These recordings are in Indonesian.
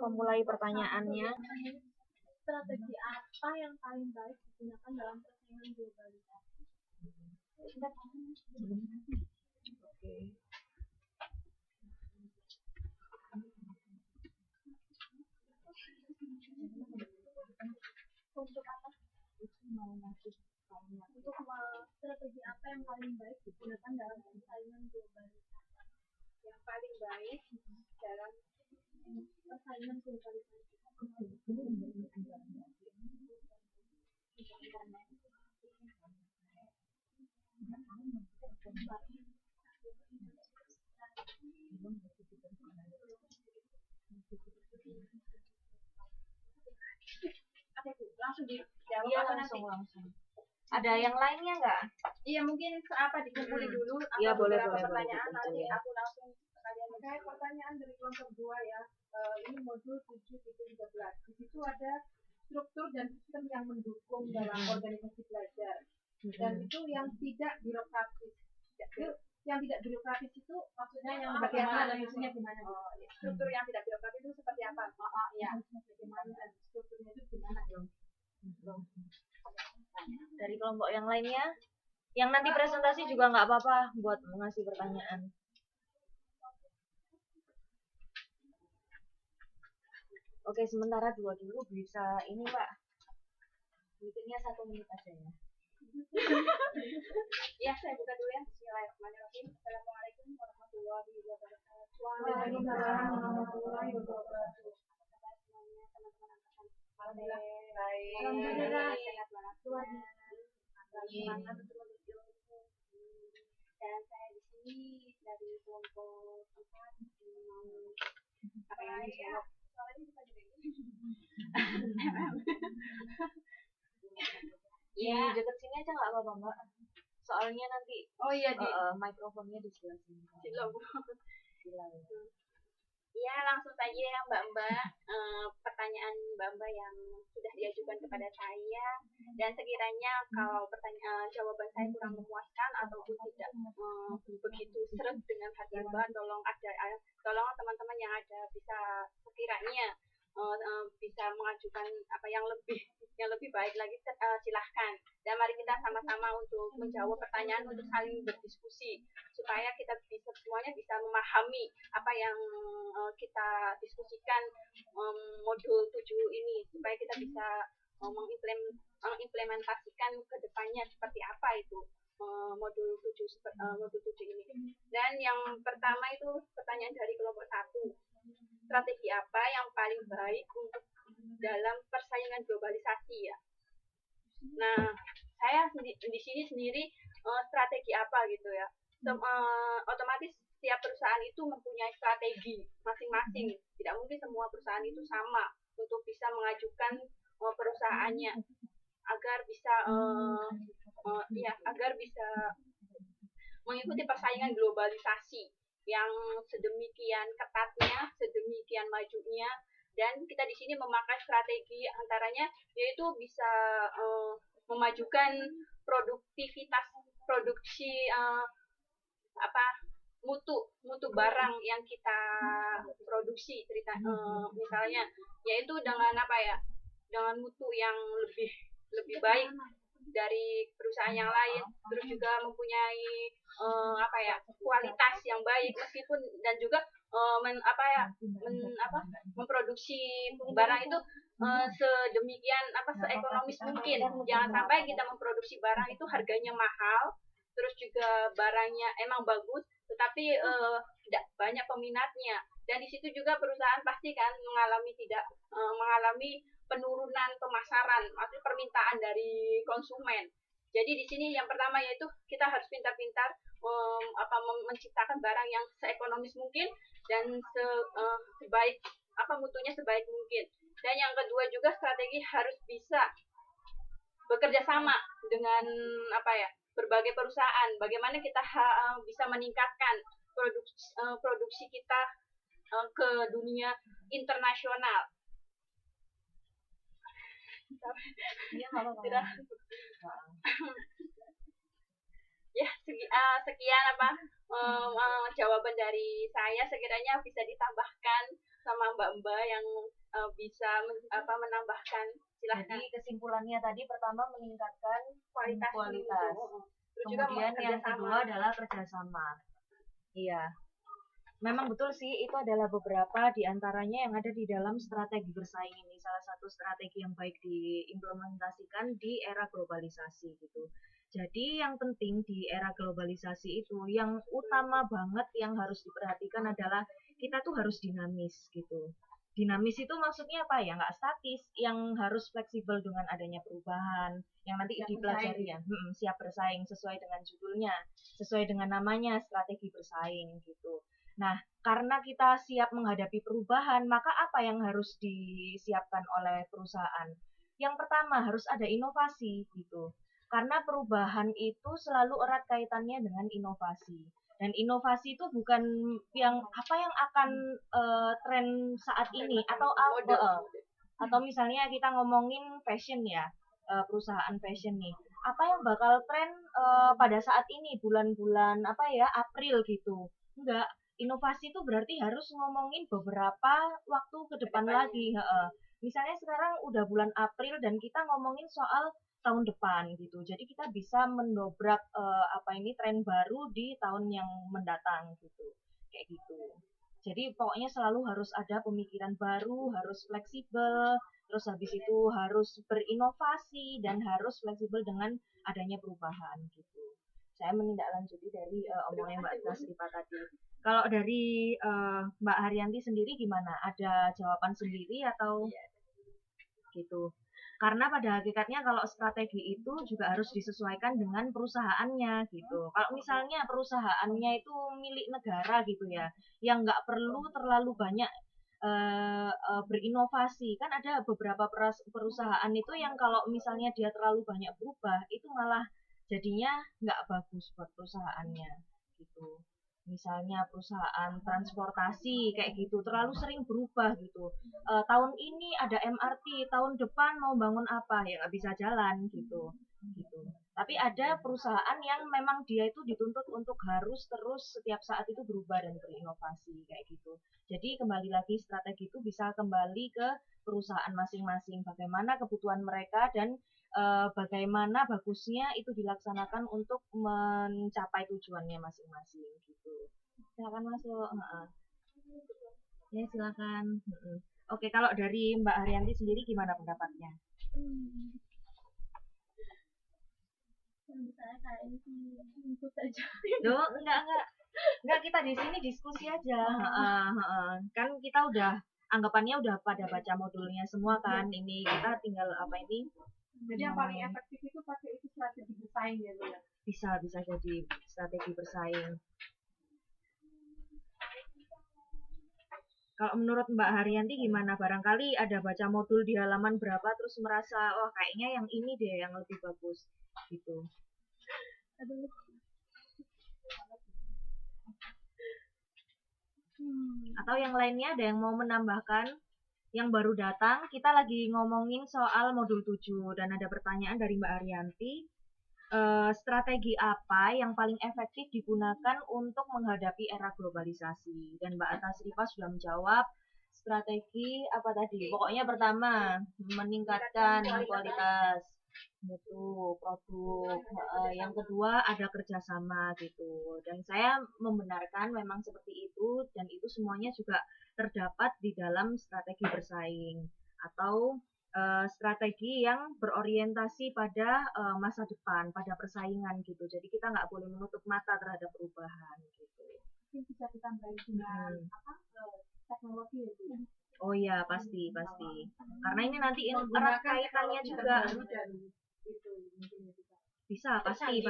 memulai pertanyaannya. Strategi apa yang paling baik digunakan dalam persaingan globalisasi? Oke. Untuk apa? Untuk strategi apa yang paling baik digunakan dalam persaingan globalisasi? Yang paling baik dalam persaingan globalisasi. Langsung dijawab. Iya, langsung. Ada yang lainnya nggak? Iya, mungkin dikumpulin dulu Iya, boleh, pertanyaan nanti ya. aku langsung kalian. Saya pertanyaan dari kelompok 2 ya. Ini modul 7.13. Di situ ada struktur dan sistem yang mendukung dalam organisasi belajar. Dan itu yang tidak birokratis. Yang tidak birokratis itu maksudnya yang bagaimana dan maksudnya gimana? Struktur yang tidak birokratis itu seperti apa? Ya. Bagaimana strukturnya itu gimana dong? Dari kelompok yang lainnya, yang nanti presentasi juga nggak apa-apa buat ngasih pertanyaan. Oke, sementara dulu bisa ini Pak, bikinnya 1 menit aja ya. Ya, saya buka dulu ya. Bismillahirrahmanirrahim. Assalamualaikum warahmatullahi wabarakatuh. Waalaikumsalam warahmatullahi wabarakatuh. Alhamdulillah. Sehat banget. Dan saya di sini dari kelompok 4 mau apa ya? Ya, dekat sini aja nggak apa-apa Mbak. Soalnya nanti mikrofonnya di sebelah sini. Ya, langsung saja ya Mbak-mbak. Pertanyaan Mbak-mbak yang sudah diajukan kepada saya, dan sekiranya kalau jawaban saya kurang memuaskan ataupun tidak begitu seret dengan hati Mbak, tolong teman-teman yang ada bisa sekiranya bisa mengajukan apa yang lebih baik lagi, silahkan. Dan mari kita sama-sama untuk menjawab pertanyaan, untuk saling berdiskusi supaya kita semuanya bisa memahami apa yang kita diskusikan modul 7 ini, supaya kita bisa mengimplementasikan ke depannya seperti apa itu modul 7 ini. Dan yang pertama itu pertanyaan dari kelompok 1. Strategi apa yang paling baik untuk dalam persaingan globalisasi ya? Nah, saya di sini sendiri strategi apa gitu ya? Otomatis setiap perusahaan itu mempunyai strategi masing-masing. Tidak mungkin semua perusahaan itu sama untuk bisa mengajukan perusahaannya agar bisa mengikuti persaingan globalisasi yang sedemikian ketatnya, sedemikian majunya. Dan kita di sini memakai strategi antaranya yaitu bisa memajukan produktivitas produksi mutu barang yang kita produksi, misalnya yaitu dengan dengan mutu yang lebih baik dari perusahaan yang lain, terus juga mempunyai kualitas yang baik, meskipun dan juga memproduksi barang itu sedemikian seekonomis mungkin. Jangan sampai kita memproduksi barang itu harganya mahal, terus juga barangnya emang bagus tetapi tidak banyak peminatnya, dan di situ juga perusahaan pasti kan mengalami penurunan pemasaran, maksudnya permintaan dari konsumen. Jadi di sini yang pertama yaitu kita harus pintar-pintar menciptakan barang yang seekonomis mungkin dan sebaik mutunya sebaik mungkin. Dan yang kedua juga strategi harus bisa bekerja sama dengan berbagai perusahaan. Bagaimana kita bisa meningkatkan produksi kita ke dunia internasional. Ya, sekian jawaban dari saya. Sekiranya bisa ditambahkan sama Mbak-mbak yang bisa menambahkan. Silahkan. Jadi kesimpulannya tadi pertama meningkatkan kualitas. Kemudian yang kedua adalah kerjasama. Iya. Memang betul sih, itu adalah beberapa di antaranya yang ada di dalam strategi bersaing ini. Salah satu strategi yang baik diimplementasikan di era globalisasi gitu. Jadi yang penting di era globalisasi itu, yang utama banget yang harus diperhatikan adalah kita tuh harus dinamis gitu. Dinamis itu maksudnya apa ya? Nggak statis, yang harus fleksibel dengan adanya perubahan, yang nanti dipelajari ya. Siap bersaing sesuai dengan judulnya, sesuai dengan namanya, strategi bersaing gitu. Nah, karena kita siap menghadapi perubahan, maka apa yang harus disiapkan oleh perusahaan? Yang pertama, harus ada inovasi gitu. Karena perubahan itu selalu erat kaitannya dengan inovasi. Dan inovasi itu bukan yang apa yang akan tren saat ini atau misalnya kita ngomongin fashion ya, perusahaan fashion nih. Apa yang bakal tren pada saat ini bulan-bulan April gitu. Enggak. Inovasi itu berarti harus ngomongin beberapa waktu ke depan lagi. Misalnya sekarang udah bulan April dan kita ngomongin soal tahun depan gitu. Jadi kita bisa mendobrak tren baru di tahun yang mendatang gitu. Kayak gitu. Jadi pokoknya selalu harus ada pemikiran baru, harus fleksibel, terus habis itu harus berinovasi dan harus fleksibel dengan adanya perubahan gitu. Saya menindaklanjuti dari omongan Mbak Nasrifa tadi. Kalau dari Mbak Haryanti sendiri gimana? Ada jawaban sendiri atau gitu? Karena pada hakikatnya kalau strategi itu juga harus disesuaikan dengan perusahaannya gitu. Kalau misalnya perusahaannya itu milik negara gitu ya, yang nggak perlu terlalu banyak berinovasi. Kan ada beberapa perusahaan itu yang kalau misalnya dia terlalu banyak berubah, itu malah jadinya nggak bagus buat perusahaannya gitu. Misalnya perusahaan transportasi kayak gitu terlalu sering berubah gitu. Tahun ini ada MRT, tahun depan mau bangun apa ya nggak bisa jalan gitu. Tapi ada perusahaan yang memang dia itu dituntut untuk harus terus setiap saat itu berubah dan berinovasi kayak gitu. Jadi kembali lagi strategi itu bisa kembali ke perusahaan masing-masing, bagaimana kebutuhan mereka dan bagaimana bagusnya itu dilaksanakan untuk mencapai tujuannya masing-masing gitu. Silakan masuk. Ya silakan. Oke, kalau dari Mbak Haryanti sendiri gimana pendapatnya? Misalnya kayak ini input aja. Loh, enggak kita di sini diskusi aja. Kan kita udah anggapannya udah pada baca modulnya semua kan. Ini kita tinggal Jadi yang paling efektif itu pakai itu strategi bersaing ya, Bu ya. Bisa jadi strategi bersaing. Kalau menurut Mbak Haryanti gimana? Barangkali ada baca modul di halaman berapa terus merasa kayaknya yang ini deh yang lebih bagus gitu. Aduh. Atau yang lainnya ada yang mau menambahkan? Yang baru datang, kita lagi ngomongin soal modul 7 dan ada pertanyaan dari Mbak Haryanti. Strategi apa yang paling efektif digunakan untuk menghadapi era globalisasi? Dan Mbak Nasrifa sudah menjawab strategi apa tadi? Pokoknya pertama, meningkatkan kualitas mutu produk. Yang kedua ada kerjasama gitu. Dan saya membenarkan memang seperti itu dan itu semuanya juga terdapat di dalam strategi bersaing atau strategi yang berorientasi pada masa depan, pada persaingan gitu. Jadi kita nggak boleh menutup mata terhadap perubahan gitu. Mungkin bisa ditambahin dengan teknologi ya, Bu. Oh iya, pasti. Karena ini nanti erat kaitannya juga. Bisa, pasti.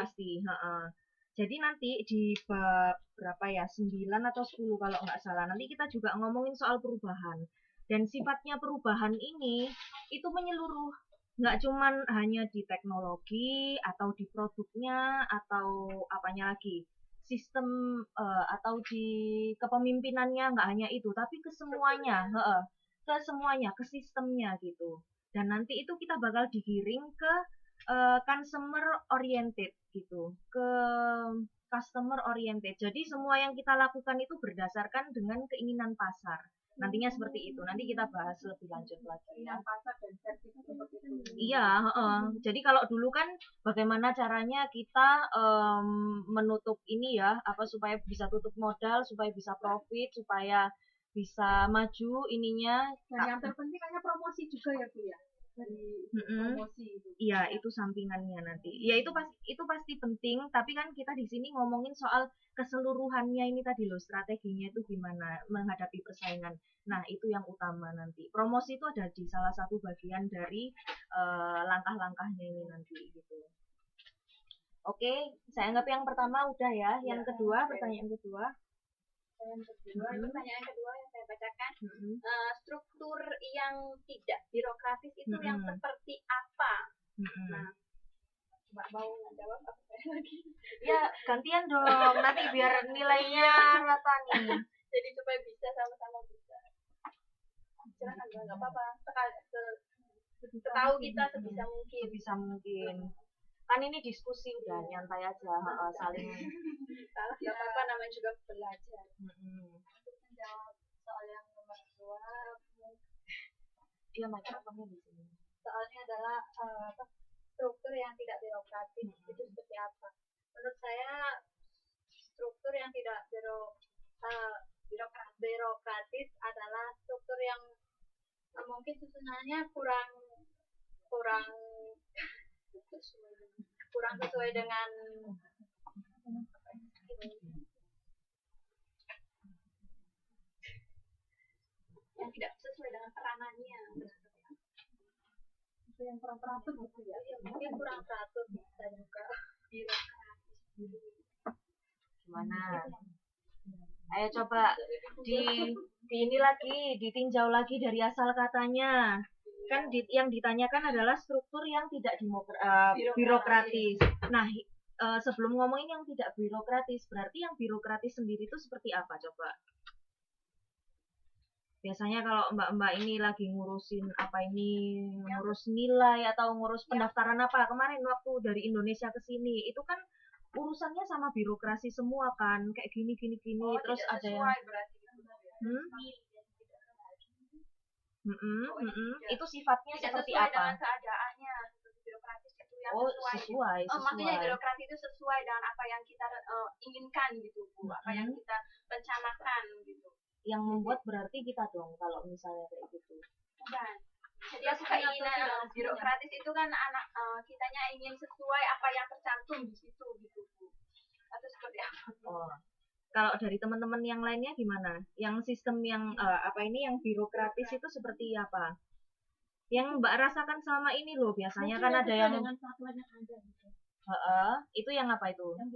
Jadi nanti di bab berapa ya, 9 atau 10 kalau nggak salah, nanti kita juga ngomongin soal perubahan. Dan sifatnya perubahan ini itu menyeluruh, nggak cuman hanya di teknologi atau di produknya atau apanya lagi, sistem atau di kepemimpinannya nggak hanya itu, tapi ke semuanya, ke sistemnya gitu. Dan nanti itu kita bakal digiring ke consumer oriented gitu, ke customer oriented. Jadi semua yang kita lakukan itu berdasarkan dengan keinginan pasar. Nantinya seperti itu. Nanti kita bahas lebih lanjut lagi ya. Yang pasar dan servis itu seperti itu. Iya, jadi kalau dulu kan bagaimana caranya kita menutup ini ya, apa supaya bisa tutup modal, supaya bisa profit, supaya bisa maju ininya. Dan yang terpenting hanya promosi juga ya Bu ya. Dari promosi itu. Iya, itu sampingannya nanti. Ya itu pasti penting, tapi kan kita di sini ngomongin soal keseluruhannya ini tadi loh, strateginya itu gimana menghadapi persaingan. Nah, itu yang utama nanti. Promosi itu ada di salah satu bagian dari langkah-langkahnya ini nanti gitu. Oke, saya anggap yang pertama udah ya. Yang kedua, pertanyaan kedua. Pertanyaan kedua yang saya bacakan, struktur yang tidak birokratis itu yang seperti apa? Nah, Mbak mau ngejawab apa saya lagi? Ya, gantian dong. Nanti biar nilainya rata nih. Jadi supaya bisa sama-sama bisa. Silakan Mbak, nggak apa-apa. Setahu kita sebisa mungkin. Sebisa mungkin. Kan ini diskusi udah nyantai aja, saling. Salah nggak apa-apa, namanya juga belajar. Untuk menjawab soal yang nomor 2, Iya, mikrofonnya di sini. soalnya adalah struktur yang tidak birokratis itu seperti apa? Menurut saya struktur yang tidak birokratis adalah struktur yang mungkin sebenarnya kurang sesuai dengan yang tidak sesuai dengan peranannya. itu yang kurang teratur gitu ya. Mungkin kurang teratur bisa juga birokratis. Gimana? Ayo coba di ini lagi, ditinjau lagi dari asal katanya. Kan yang ditanyakan adalah struktur yang tidak birokratis. Nah, sebelum ngomongin yang tidak birokratis, berarti yang birokratis sendiri itu seperti apa coba? Biasanya kalau mbak-mbak ini lagi ngurusin apa ini, ngurus nilai atau ngurus pendaftaran apa, kemarin waktu dari Indonesia ke sini, itu kan urusannya sama birokrasi semua kan, kayak gini, terus ada yang itu sifatnya seperti apa? Dengan keadaannya, seperti birokratis itu yang sesuai. Maksudnya birokratis itu sesuai dengan apa yang kita inginkan gitu Bu, apa yang kita rencanakan gitu. Yang membuat berarti kita dong kalau misalnya kayak gitu. Bukan. Jadi keinginan birokratis itu kan kitanya ingin sesuai apa yang tercantum di situ gitu Bu. Atau seperti apa? Oh. Kalau dari teman-teman yang lainnya gimana? Yang sistem yang yang birokratis itu seperti apa? Yang Mbak rasakan selama ini loh, biasanya kan ada yang dengan satuan yang ada gitu. Itu yang apa itu? Yang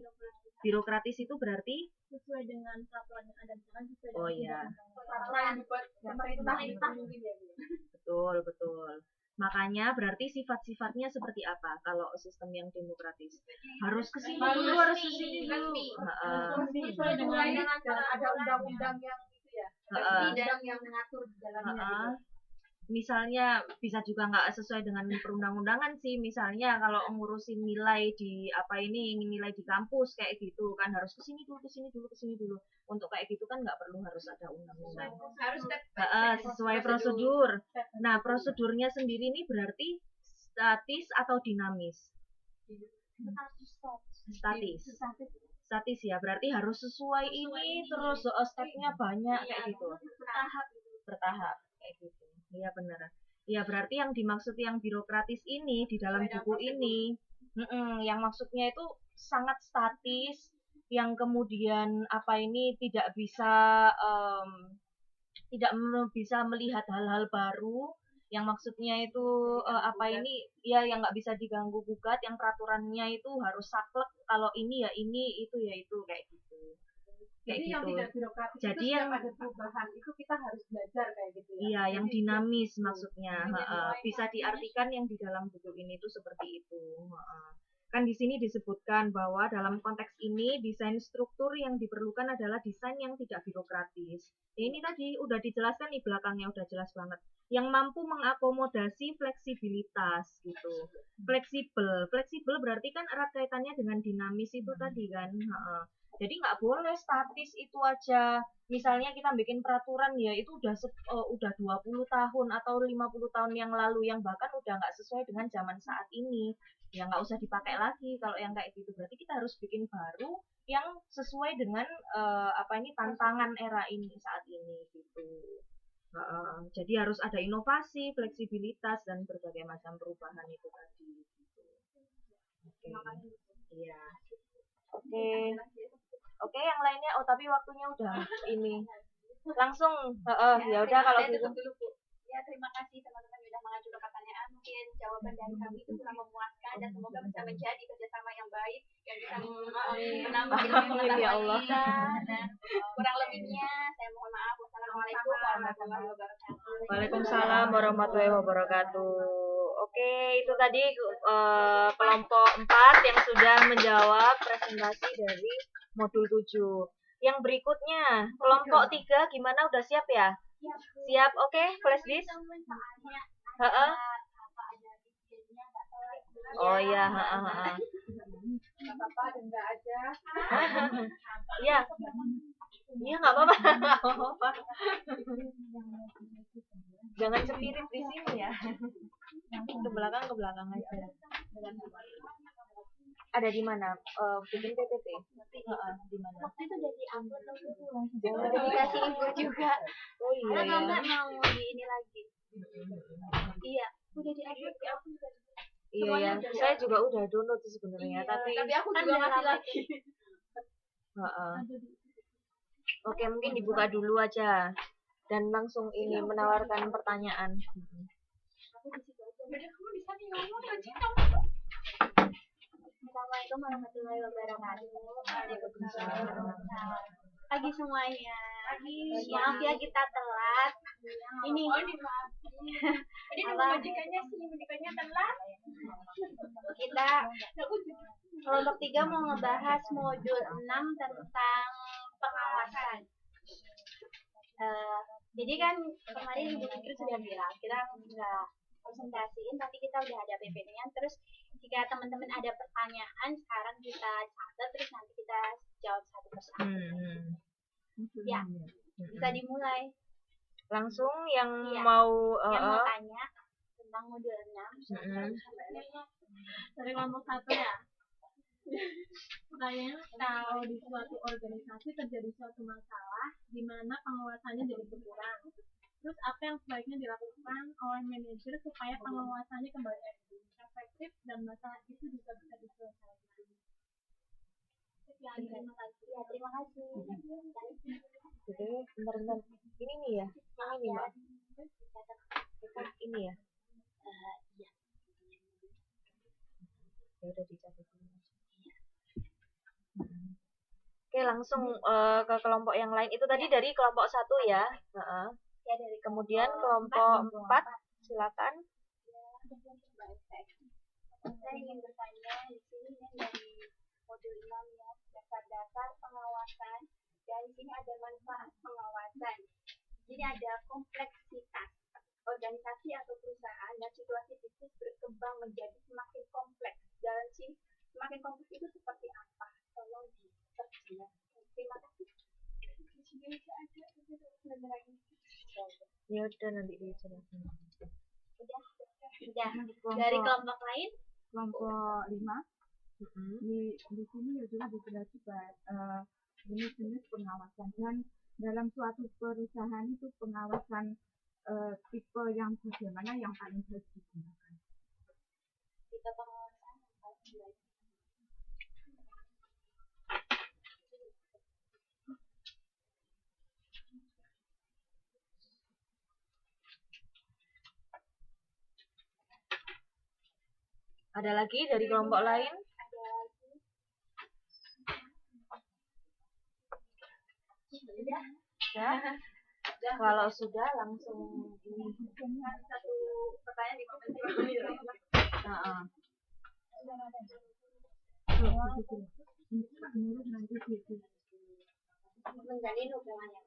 birokratis itu berarti sesuai dengan peraturan yang ada, misalkan sesuai oh dengan iya peraturan yang dibuat pemerintah mungkin ya. Betul. Makanya berarti sifat-sifatnya seperti apa kalau sistem yang demokratis? Harus ke sini dulu, harus ke sini dulu. Sesuai dengan ada undang-undang yang itu ya. Undang yang mengatur di dalamnya. Misalnya bisa juga nggak sesuai dengan perundang-undangan sih. Misalnya kalau ngurusin nilai di nilai di kampus kayak gitu kan harus ke sini dulu. Untuk kayak gitu kan nggak perlu harus ada undang-undang. Harus sesuai prosedur. Nah, prosedurnya sendiri ini berarti statis atau dinamis? Statis ya, berarti harus sesuai ini terus stepnya banyak kayak gitu. Bertahap kayak gitu. Iya benar. Ya berarti yang dimaksud yang birokratis ini di dalam buku ini, yang maksudnya itu sangat statis, yang kemudian tidak bisa melihat hal-hal baru, yang maksudnya itu yang nggak bisa diganggu gugat, yang peraturannya itu harus saklek, kalau ini ya ini, itu ya itu kayak gitu. Jadi yang tidak birokratis jadi itu yang ada perubahan itu kita harus belajar kayak gitu ya. Iya, yang dinamis maksudnya. Bisa diartikan yang di dalam buku ini itu seperti itu. Kan di sini disebutkan bahwa dalam konteks ini desain struktur yang diperlukan adalah desain yang tidak birokratis. Ini tadi udah dijelaskan di belakangnya, udah jelas banget. Yang mampu mengakomodasi fleksibilitas gitu. Fleksibel berarti kan erat kaitannya dengan dinamis itu tadi kan. Jadi nggak boleh statis itu aja. Misalnya kita bikin peraturan ya itu udah 20 tahun atau 50 tahun yang lalu yang bahkan udah nggak sesuai dengan zaman saat ini. Ya nggak usah dipakai lagi kalau yang kayak gitu. Berarti kita harus bikin baru yang sesuai dengan tantangan era ini saat ini gitu. Jadi harus ada inovasi, fleksibilitas dan berbagai macam perubahan itu tadi. Gitu. Oke. Iya. Oke. Oke, yang lainnya. Oh, tapi waktunya udah ini. Langsung. Ya udah kalau gitu. Ya, terima kasih teman-teman sudah mengajukan pertanyaan. Mungkin jawaban dari kami itu kurang memuaskan dan semoga bisa menjadi kerjasama yang baik yang bisa menambah ilmu pengetahuan kita. Dan kurang lebihnya saya mohon maaf. Wassalamualaikum warahmatullahi wabarakatuh. Waalaikumsalam warahmatullahi wabarakatuh. Oke, itu tadi kelompok 4 yang sudah menjawab presentasi dari modul 7. Yang berikutnya, kelompok 3 gimana, udah siap ya? Siap, oke, flash disk. Oh iya, Nggak apa-apa, denda aja. Iya. Iya, nggak apa-apa, nggak apa-apa. Jangan cepirit di sini ya. Ke belakang aja. Ada di mana? Bikin PPT. Di mana? Waktu itu udah di-upload udah dikasih info juga. Oh iya. Kalau nggak mau di ini lagi. Iya, udah di-upload juga. Iya ya, saya juga udah download sih sebenarnya, tapi aku juga masih lagi. Oke, mungkin dibuka dulu aja dan langsung ini menawarkan pertanyaan. Assalamualaikum warahmatullahi wabarakatuh. Pagi semuanya. Maaf ya kita telat. Ini. Ini majikannya telat. Kita kelompok 3 mau ngebahas modul 6 tentang pengawasan. Jadi kan kemarin Ibu Fikri sudah bilang kita nggak presentasiin, tapi kita udah ada PPT-nya. Terus jika teman-teman ada pertanyaan, sekarang kita catat, terus nanti kita jawab satu persatu. Ya, bisa dimulai. Langsung yang mau tanya tentang modul 6. Dari kelompok 1 ya. Pertanyaannya, kalau di suatu organisasi terjadi suatu masalah di mana pengawasannya jadi berkurang, terus apa yang sebaiknya dilakukan oleh manajer supaya pengawasannya kembali efektif dan masalah itu juga bisa diselesaikan? Terima kasih. Ya, terima kasih. Oke, bentar. Ini nih ya, yang ini Mbak. Ini ya. Iya. Ya udah dicatat dulu. Oke, langsung ke kelompok yang lain. Itu tadi dari kelompok 1 ya. Ya, dari kemudian kelompok 4, silakan. Saya ingin bertanya di sini dari modul 6 ya, dasar-dasar pengawasan. Dan di sini ada manfaat pengawasan. Jadi ada kompleksitas organisasi atau perusahaan dan situasi bisnis berkembang menjadi semakin kompleks. Dalam sini semakin kompleks itu seperti apa? Tolong diperjelas. Terima kasih. Ya udah nanti dijelasin. Sudah. Dari kelompok lain? Kelompok 5. Di sini ya juga dijelaskan jenis-jenis pengawasan, dan dalam suatu perusahaan itu pengawasan tipe yang bagaimana yang paling baik digunakan. Tipe pengawasan yang paling baik. Ada lagi dari kelompok lain? Ya. Kalau sudah langsung ini satu pertanyaan di komen. Menjalin hubungan yang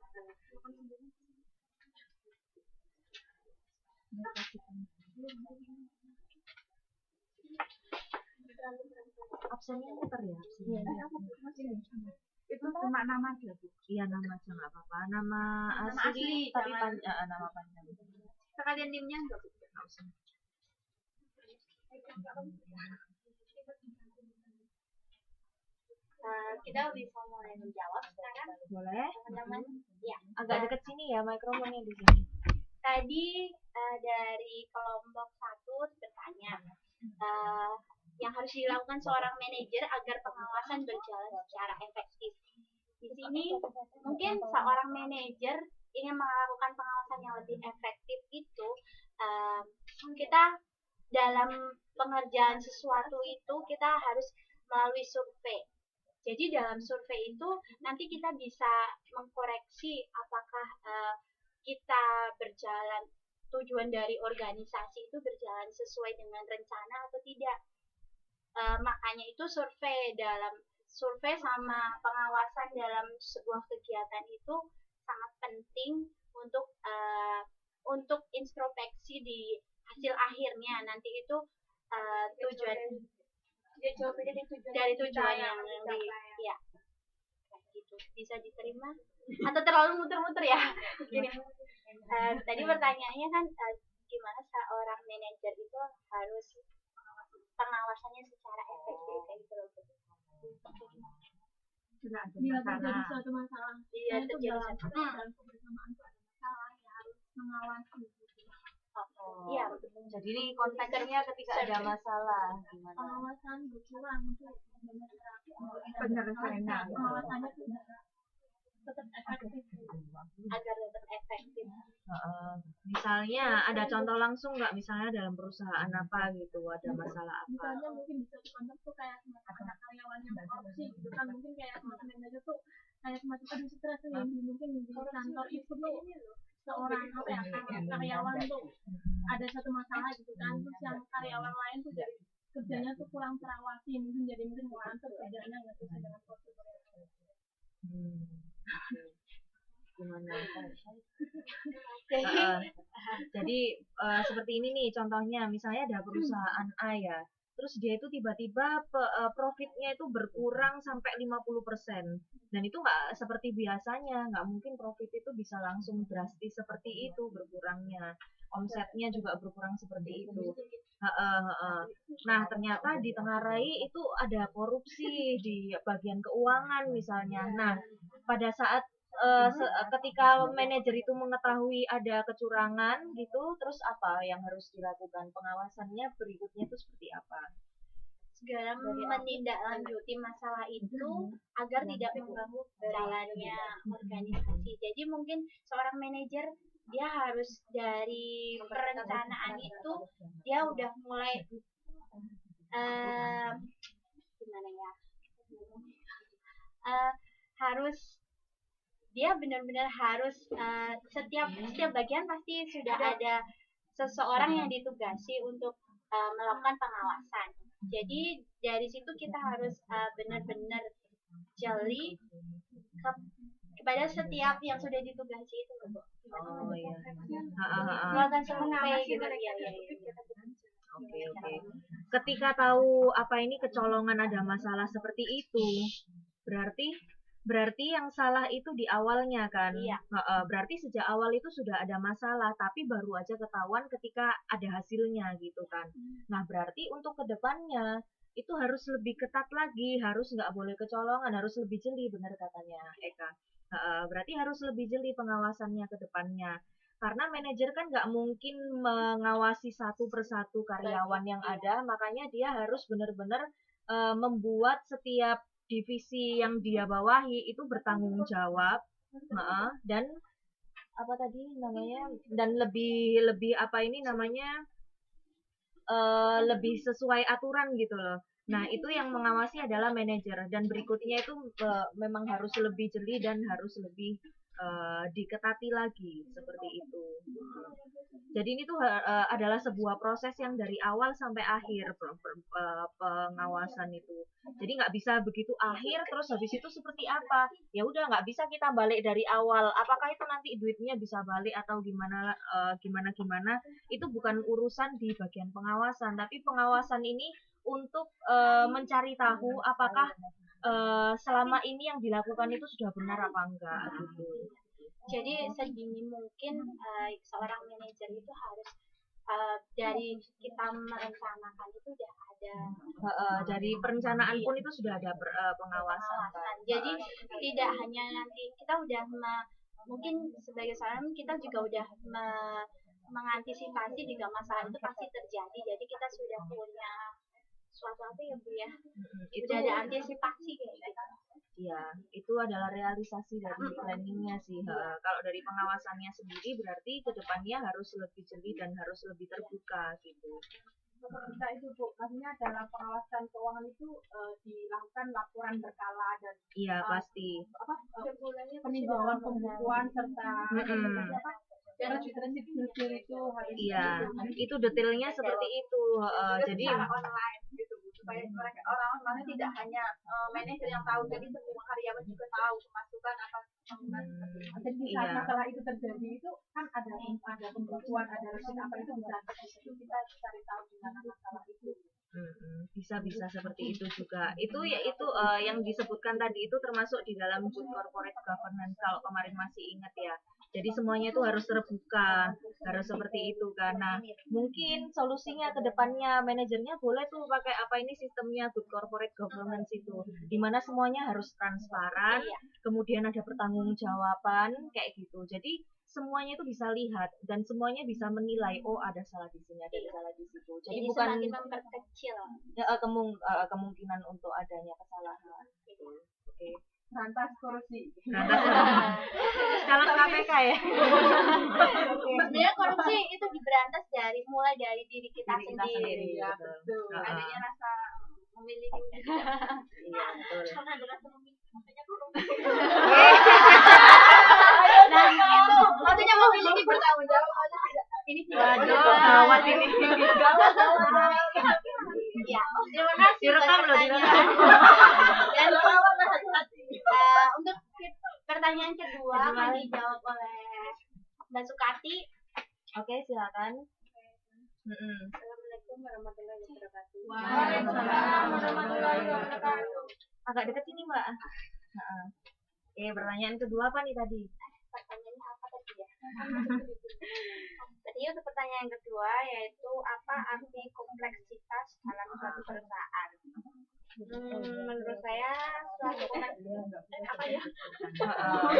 absennya muter ya? Iya. Itu cuma nama aja, Bu. Iya, nama aja nggak apa-apa. Nama Nama asli, asli, tapi jangan. nama panjang. Sekalian timnya enggak, Bu? Nggak usah. Kita bisa mulai menjawab sekarang, Boleh? teman-teman. Ya. Agak deket sini ya mikrofonnya di sini. Tadi dari kelompok 1 bertanya yang harus dilakukan seorang manajer agar pengawasan berjalan secara efektif. Di sini mungkin seorang manajer ingin melakukan pengawasan yang lebih efektif itu kita dalam pengerjaan sesuatu itu kita harus melalui survei. Jadi dalam survei itu nanti kita bisa mengkoreksi apakah kita berjalan, tujuan dari organisasi itu berjalan sesuai dengan rencana atau tidak. Makanya itu survei sama pengawasan dalam sebuah kegiatan itu sangat penting untuk introspeksi di hasil akhirnya. Nanti itu tujuan dari tujuan yang ya gitu. Bisa diterima atau terlalu muter-muter ya? Gini. Tadi pertanyaannya kan gimana seorang manajer itu harus pengawasannya secara efektif kayak gitu loh. Tidak ada Bila masalah. terjadi suatu masalah, Iya, itu terjadi dalam suatu dalam kebersamaan itu ada masalah yang harus mengawasi. Iya, Jadi ini konteksnya ketika ada masalah gimana? Pengawasan berkurang untuk Penyelesaian. pengawasannya tetap efektif. agar tetap efektif. Misalnya ada contoh langsung nggak, misalnya dalam perusahaan apa gitu ada masalah apa? Misalnya mungkin di suatu kantor tuh kayak semacam ada karyawan yang korupsi gitu kan, mungkin kayak semacam manajer tuh kayak semacam aduh stres tuh yang mungkin di kantor itu tuh seorang apa ya karyawan tuh ada satu masalah gitu kan, terus yang karyawan lain tuh jadi kerjanya tuh kurang terawasi, mungkin mengantuk kerjanya nggak sesuai dengan prosedur yang ada. Gimana? Jadi seperti ini nih contohnya, misalnya ada perusahaan A ya, terus dia itu tiba-tiba profitnya itu berkurang sampai 50%, dan itu nggak seperti biasanya, nggak mungkin profit itu bisa langsung drastis seperti itu berkurangnya, omsetnya juga berkurang seperti itu. Nah ternyata ditengarai itu ada korupsi di bagian keuangan misalnya. Nah pada saat ketika manajer itu mengetahui ada kecurangan gitu, terus apa yang harus dilakukan? Pengawasannya berikutnya itu seperti apa? Segera menindaklanjuti masalah itu agar tidak mengganggu jalannya organisasi. Jadi mungkin seorang manajer dia harus dari perencanaan itu dia udah mulai gimana ya? Harus dia benar-benar harus setiap bagian pasti sudah ada seseorang yang ditugasi untuk melakukan pengawasan. Jadi dari situ kita harus benar-benar jeli kepada setiap yang sudah ditugasi itu, Bu. Oh iya. Melakukan survei gitu ya. Oke. Ketika tahu apa ini kecolongan ada masalah seperti itu, berarti yang salah itu di awalnya kan? Iya. Berarti sejak awal itu sudah ada masalah, tapi baru aja ketahuan ketika ada hasilnya gitu kan. Nah berarti untuk kedepannya itu harus lebih ketat lagi, harus nggak boleh kecolongan, harus lebih jeli, benar katanya Eka. Berarti harus lebih jeli pengawasannya ke depannya. Karena manajer kan nggak mungkin mengawasi satu persatu karyawan yang ada, makanya dia harus benar-benar membuat setiap divisi yang dia bawahi itu bertanggung jawab, dan apa tadi namanya, dan lebih apa ini namanya, lebih sesuai aturan gitu loh. Nah itu yang mengawasi adalah manajer, dan berikutnya itu memang harus lebih jeli dan harus lebih diketati lagi seperti itu. Jadi ini tuh adalah sebuah proses yang dari awal sampai akhir pengawasan itu. Jadi nggak bisa begitu akhir terus habis itu seperti apa? Ya udah nggak bisa kita balik dari awal. Apakah itu nanti duitnya bisa balik atau gimana gimana? Itu bukan urusan di bagian pengawasan, tapi pengawasan ini untuk mencari tahu apakah selama ini yang dilakukan itu sudah benar apa enggak gitu. Jadi sedini mungkin seorang manajer itu harus dari kita merencanakan itu udah ada dari perencanaan pun itu sudah ada pengawasan. Jadi tidak hanya nanti kita udah mungkin sebagai seorang kita juga udah mengantisipasi jika masalah itu pasti terjadi. Jadi kita sudah punya suatu apa ya Bu ya? Itu Sudah ada antisipasi kayak gitu. Iya, itu adalah realisasi dari planningnya sih. Kalau dari pengawasannya sendiri berarti kedepannya harus lebih jeli dan harus lebih terbuka gitu. Kita itu Bu, maksudnya dalam pengawasan keuangan itu dilakukan laporan berkala dan Iya pasti. peninjauan pembukuan serta dan resip detail itu harus itu detailnya seperti itu. Jadi online gitu Bu, supaya mereka orang-orang tidak hanya manajer yang tahu, jadi semua karyawan juga tahu pemasukan apa jadi di saat masalah itu terjadi itu kan ada pembukuan, ada resip apa itu bisa itu kita cari tahu di mana masalah itu. Bisa seperti itu juga. Itu yaitu yang disebutkan tadi itu termasuk di dalam good corporate governance kalau kemarin masih ingat ya. Jadi semuanya itu harus terbuka, harus seperti itu kan. Nah, mungkin solusinya ke depannya manajernya boleh tuh pakai apa ini sistemnya good corporate governance itu, di mana semuanya harus transparan, kemudian ada pertanggungjawaban kayak gitu. Jadi semuanya itu bisa lihat dan semuanya bisa menilai, oh ada salah di sini, ada salah di situ. Jadi bukan memperkecil kemungkinan untuk adanya kesalahan. Oke. Berantas korupsi. Caleg KPK ya. Sebenarnya korupsi itu diberantas mulai dari diri kita sendiri. Ya, betul. Adanya rasa memiliki. Iya, betul. Karena ada rasa memiliki makanya korupsi. Nah, itu maksudnya memiliki bertanggung jawab. Ini gawat ini. Ya, terima kasih. Direkam loh, direkam. Dan untuk pertanyaan kedua akan dijawab oleh Mbak Sukati. Oke, silakan. Assalamualaikum warahmatullahi wabarakatuh. Waalaikumsalam warahmatullahi wabarakatuh. Agak dekat sini, Mbak. Pertanyaan kedua apa nih tadi? Pertanyaannya apa tadi ya? Tadi untuk pertanyaan kedua yaitu apa arti kompleksitas dalam suatu perusahaan? Menurut saya suatu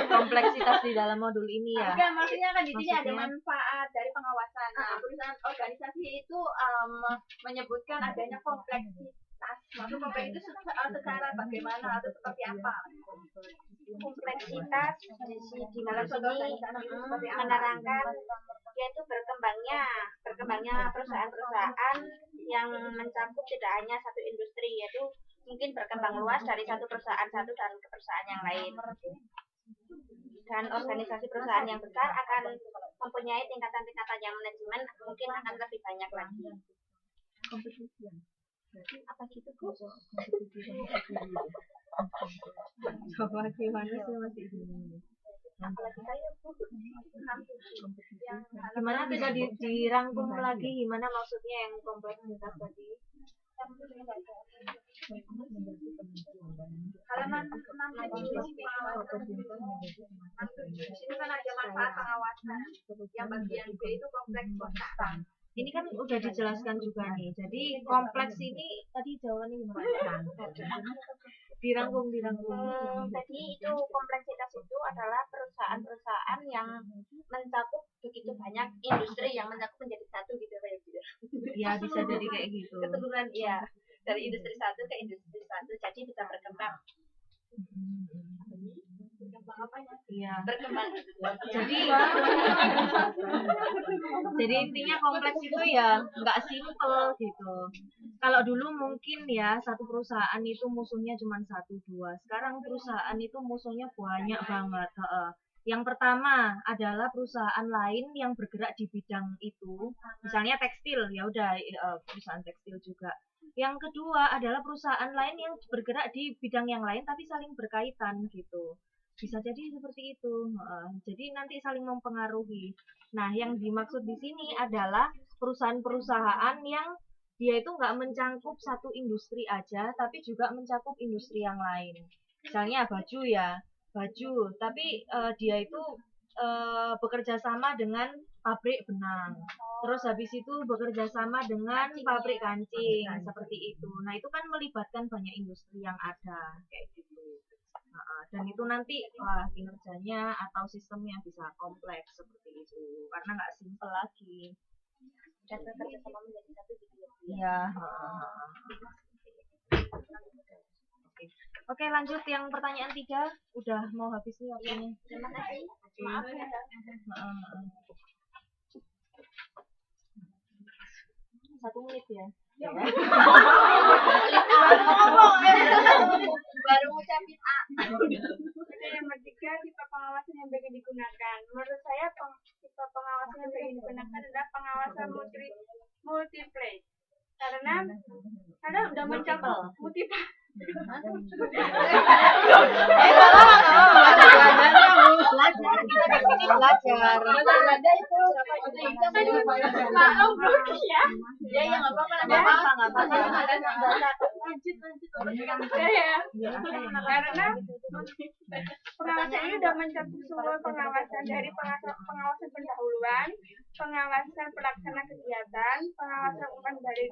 kompleksitas di dalam modul ini ya. Enggak, maksudnya kan di sini ada manfaat dari pengawasan. Nah, perusahaan organisasi itu menyebutkan adanya kompleksitas. Maksud kompleksitas itu secara bagaimana atau seperti apa? Kompleksitas di dalam sini menerangkan yaitu berkembangnya perusahaan-perusahaan yang mencakup tidak hanya satu industri, yaitu mungkin berkembang luas dari satu perusahaan satu dan ke perusahaan yang lain. Dan organisasi perusahaan yang besar akan mempunyai tingkatan-tingkatan yang manajemen mungkin akan lebih banyak lagi. Apa gitu Bu? Coba gimana sih masih gimana bisa dirangkum lagi gimana maksudnya yang kompleksitas tadi? Halaman 6 di sini kan ada manfaat pengawasan. Yang bagian B itu kompleks kontak. Ini kan udah dijelaskan juga nih. Jadi kompleks ini tadi jawabannya gimana? Dirangkum. Tadi itu kompleksitas itu adalah perusahaan-perusahaan yang mencakup begitu banyak industri yang mencakup menjadi satu gitu kayak gitu. Ya bisa jadi kayak gitu. Keturunan ya dari industri satu ke industri satu jadi bisa berkembang. Apa ya? Iya. Berkembang. Jadi intinya kompleks itu ya nggak simple gitu. Kalau dulu mungkin ya satu perusahaan itu musuhnya cuma 1-2. Sekarang perusahaan itu musuhnya banyak banget. Yang pertama adalah perusahaan lain yang bergerak di bidang itu, misalnya tekstil, ya udah perusahaan tekstil juga. Yang kedua adalah perusahaan lain yang bergerak di bidang yang lain tapi saling berkaitan gitu. Bisa jadi seperti itu. Jadi nanti saling mempengaruhi. Nah, yang dimaksud di sini adalah perusahaan-perusahaan yang dia itu nggak mencakup satu industri aja, tapi juga mencakup industri yang lain. Misalnya baju ya, baju, tapi dia itu bekerja sama dengan pabrik benang. Terus habis itu bekerja sama dengan pabrik kancing, seperti itu. Nah, itu kan melibatkan banyak industri yang ada, kayak gitu. Dan itu nanti kinerjanya atau sistemnya bisa kompleks seperti itu, karena nggak simpel lagi. Karena kerjasama menjadi satu gitu ya. Iya. Oke, lanjut yang pertanyaan 3. Udah mau habis nih waktunya. Terima kasih. Maaf ya. Satu menit ya. Baru ngucapin A. Oke, yang ketiga, tipe pengawasan yang baik digunakan. Menurut saya, tipe pengawasan yang baik digunakan adalah pengawasan multiple. Karena udah mencakup multiple. Belajar. Maaf, Bro, ya. Ya nggak apa-apa. Karena pengawasan ini udah mencakup semua pengawasan, dari pengawasan pendahuluan, pengawasan pelaksana kegiatan, pengawasan umpan balik.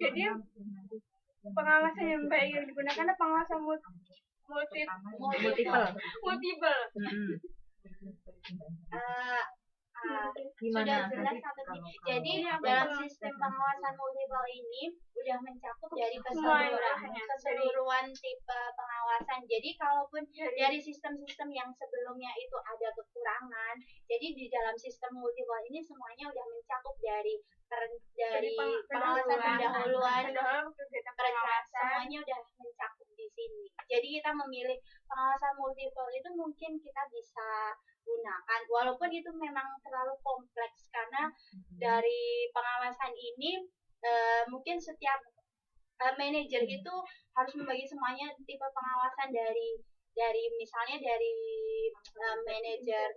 Jadi pengawasan yang baik yang digunakan adalah pengawasan multiple. Gimana? Sudah jelas sampai sini. Jadi dalam sistem pengawasan multiple ini udah mencakup dari keseluruhan tipe pengawasan. Jadi kalaupun dari sistem-sistem yang sebelumnya itu ada kekurangan, jadi di dalam sistem multiple ini semuanya udah mencakup dari pengawasan pendahuluan, semuanya udah mencakup di sini. Jadi kita memilih pengawasan multiple itu mungkin kita bisa gunakan, walaupun itu memang terlalu kompleks karena dari pengawasan ini mungkin setiap manajer itu harus membagi semuanya tipe pengawasan dari misalnya dari manajer.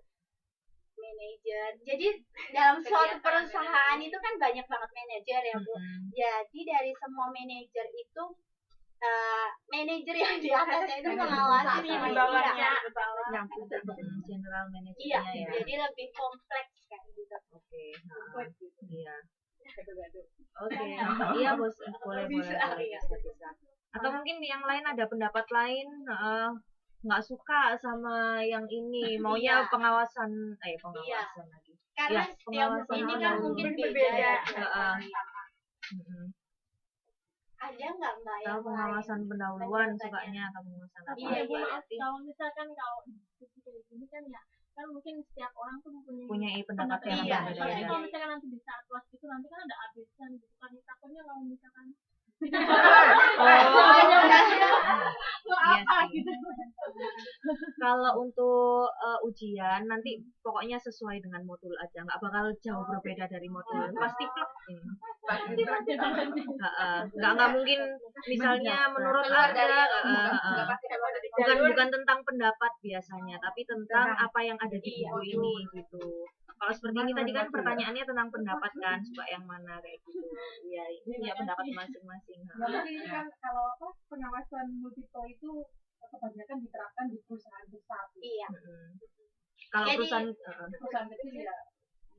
Jadi dalam suatu perusahaan itu kan banyak banget manajer ya Bu. Jadi dari semua manajer itu manajer yang di atasnya itu mengawasi di bawahnya. Yang general manajernya Iya, ya. jadi lebih kompleks kan gitu. Oke. Iya. Oke. Iya, Bos. Boleh. Bisa. Atau mungkin yang lain ada pendapat lain, nggak suka sama yang ini, maunya pengawasan lagi. Karena setiap ini kan mungkin berbeda. Ada nggak Mbak yang pengawasan pendahuluan sukanya atau pengawasan apa? Iya, maaf kalau misalkan kalau ini kan ya kan mungkin setiap orang tuh mempunyai pendapat yang berbeda. Tapi kalau misalkan nanti di saat kelas itu nanti kan ada abisan gitu kan, takutnya kalau misalkan apa gitu. Kalau untuk ujian nanti pokoknya sesuai dengan modul aja, nggak bakal jauh berbeda dari modul, pasti plek. Nggak mungkin misalnya menurut Anda bukan tentang pendapat biasanya, tapi tentang apa yang ada di buku ini gitu. Kalau seperti ini tadi kan pertanyaannya tentang pendapat kan, suka yang mana kayak gitu. Ya, ini punya pendapat masing-masing. Jadi kan kalau pengawasan multiple itu kebanyakan diterapkan di perusahaan besar. Iya. Kalau perusahaan kecil ya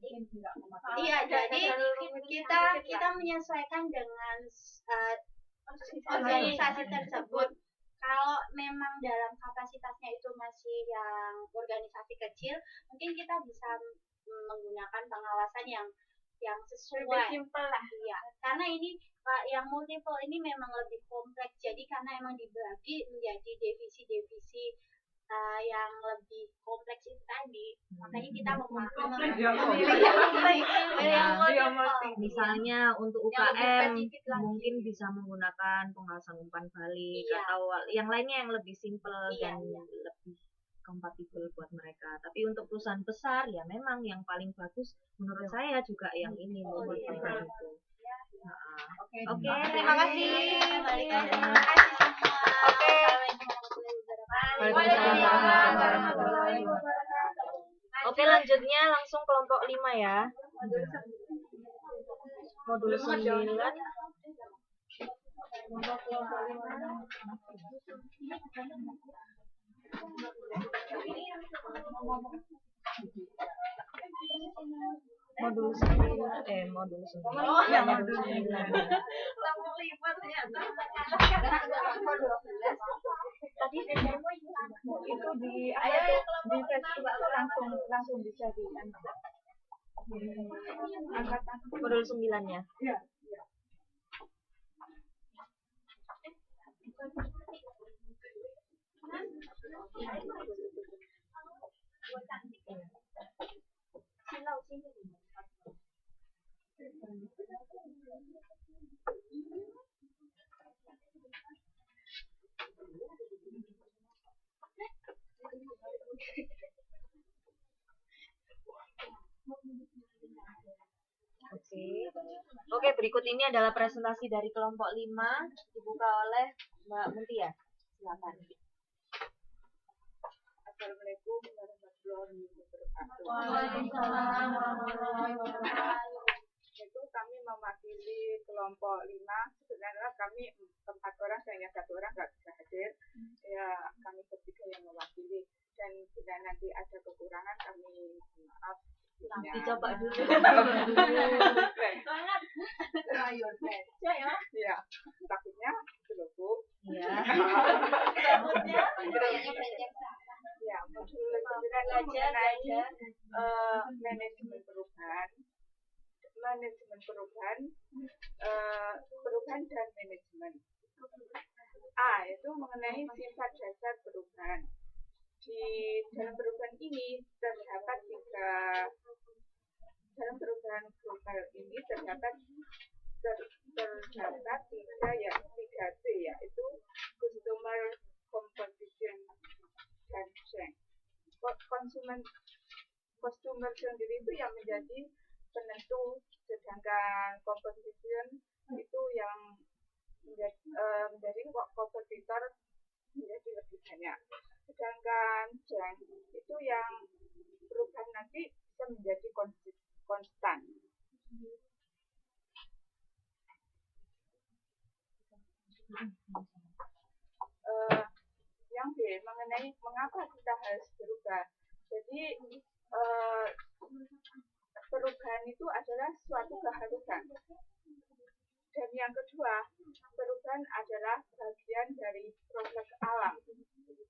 mungkin tidak memakai. Iya, jadi kita menyesuaikan dengan organisasi tersebut. Kalau memang dalam kapasitasnya itu masih yang organisasi kecil, mungkin kita bisa menggunakan pengawasan yang sesuai. Lebih simpel lah. Iya, karena ini yang multiple ini memang lebih kompleks. Jadi karena emang dibagi menjadi divisi-divisi yang lebih kompleks itu tadi, makanya kita misalnya untuk UKM mungkin bisa menggunakan pengawasan umpan balik atau yang lainnya yang lebih simpel dan lebih kompatibel buat mereka. Tapi untuk perusahaan besar ya memang yang paling bagus menurut saya juga yang ini multiple itu. Oke, terima kasih. Oke, lanjutnya langsung kelompok 5 ya. Modul 9. Modul 9 modul 9. Ya, modul 9. Tadi itu di di Facebook itu langsung bisa di angkatan Modul 9-nya. ya. Oke, berikut ini adalah presentasi dari kelompok 5 dibuka oleh Mbak Muntia. Silakan. Assalamualaikum warahmatullahi wabarakatuh. Waalaikumsalam warahmatullahi wabarakatuh. Itu kami mewakili kelompok 5. Sebenarnya kami 4 orang dan yang 1 orang nggak bisa hadir. Ya, kami bertiga yang mewakili. Dan bila nanti ada kekurangan kami maaf. Nanti coba dulu. Banget. Ya, takutnya itu loh Bu. Iya. Takutnya Ya, modul 9 mengenai manajemen perubahan. Perubahan dan manajemen. A itu mengenai sifat dasar perubahan. Di dalam perubahan ini terdapat tiga C, yaitu customer, competition, dan change. Customer sendiri itu yang menjadi penentu, sedangkan competition itu yang menjadi kompetitor menjadi lebih banyak. Sedangkan change itu yang perubahan nanti bisa menjadi konstan. Yang B mengenai mengapa kita harus berubah. Jadi perubahan itu adalah suatu keharusan. Dan yang kedua, perubahan adalah bagian dari proses alam.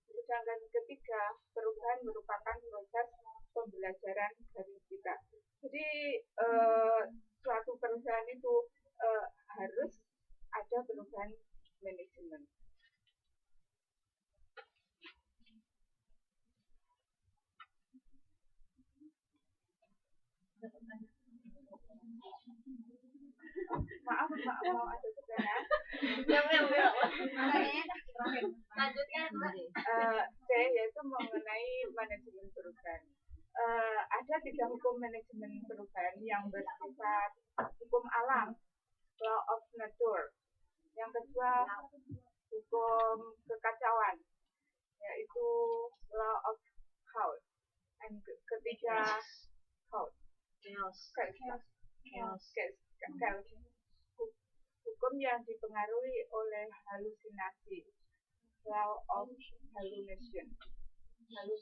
Sedangkan ketiga, perubahan merupakan proses pembelajaran dari kita. Jadi suatu perusahaan itu harus ada perubahan manajemen. Maaf mau ada pertanyaan. Lanjutkan, Mbak. C yaitu mengenai manajemen perubahan. Ada 3 hukum manajemen perubahan yang bersifat hukum alam, law of nature. Yang kedua hukum kekacauan, yaitu law of chaos. Dan ketiga chaos. Hukum yang dipengaruhi oleh halusinasi, law of hallucination. Lanjut.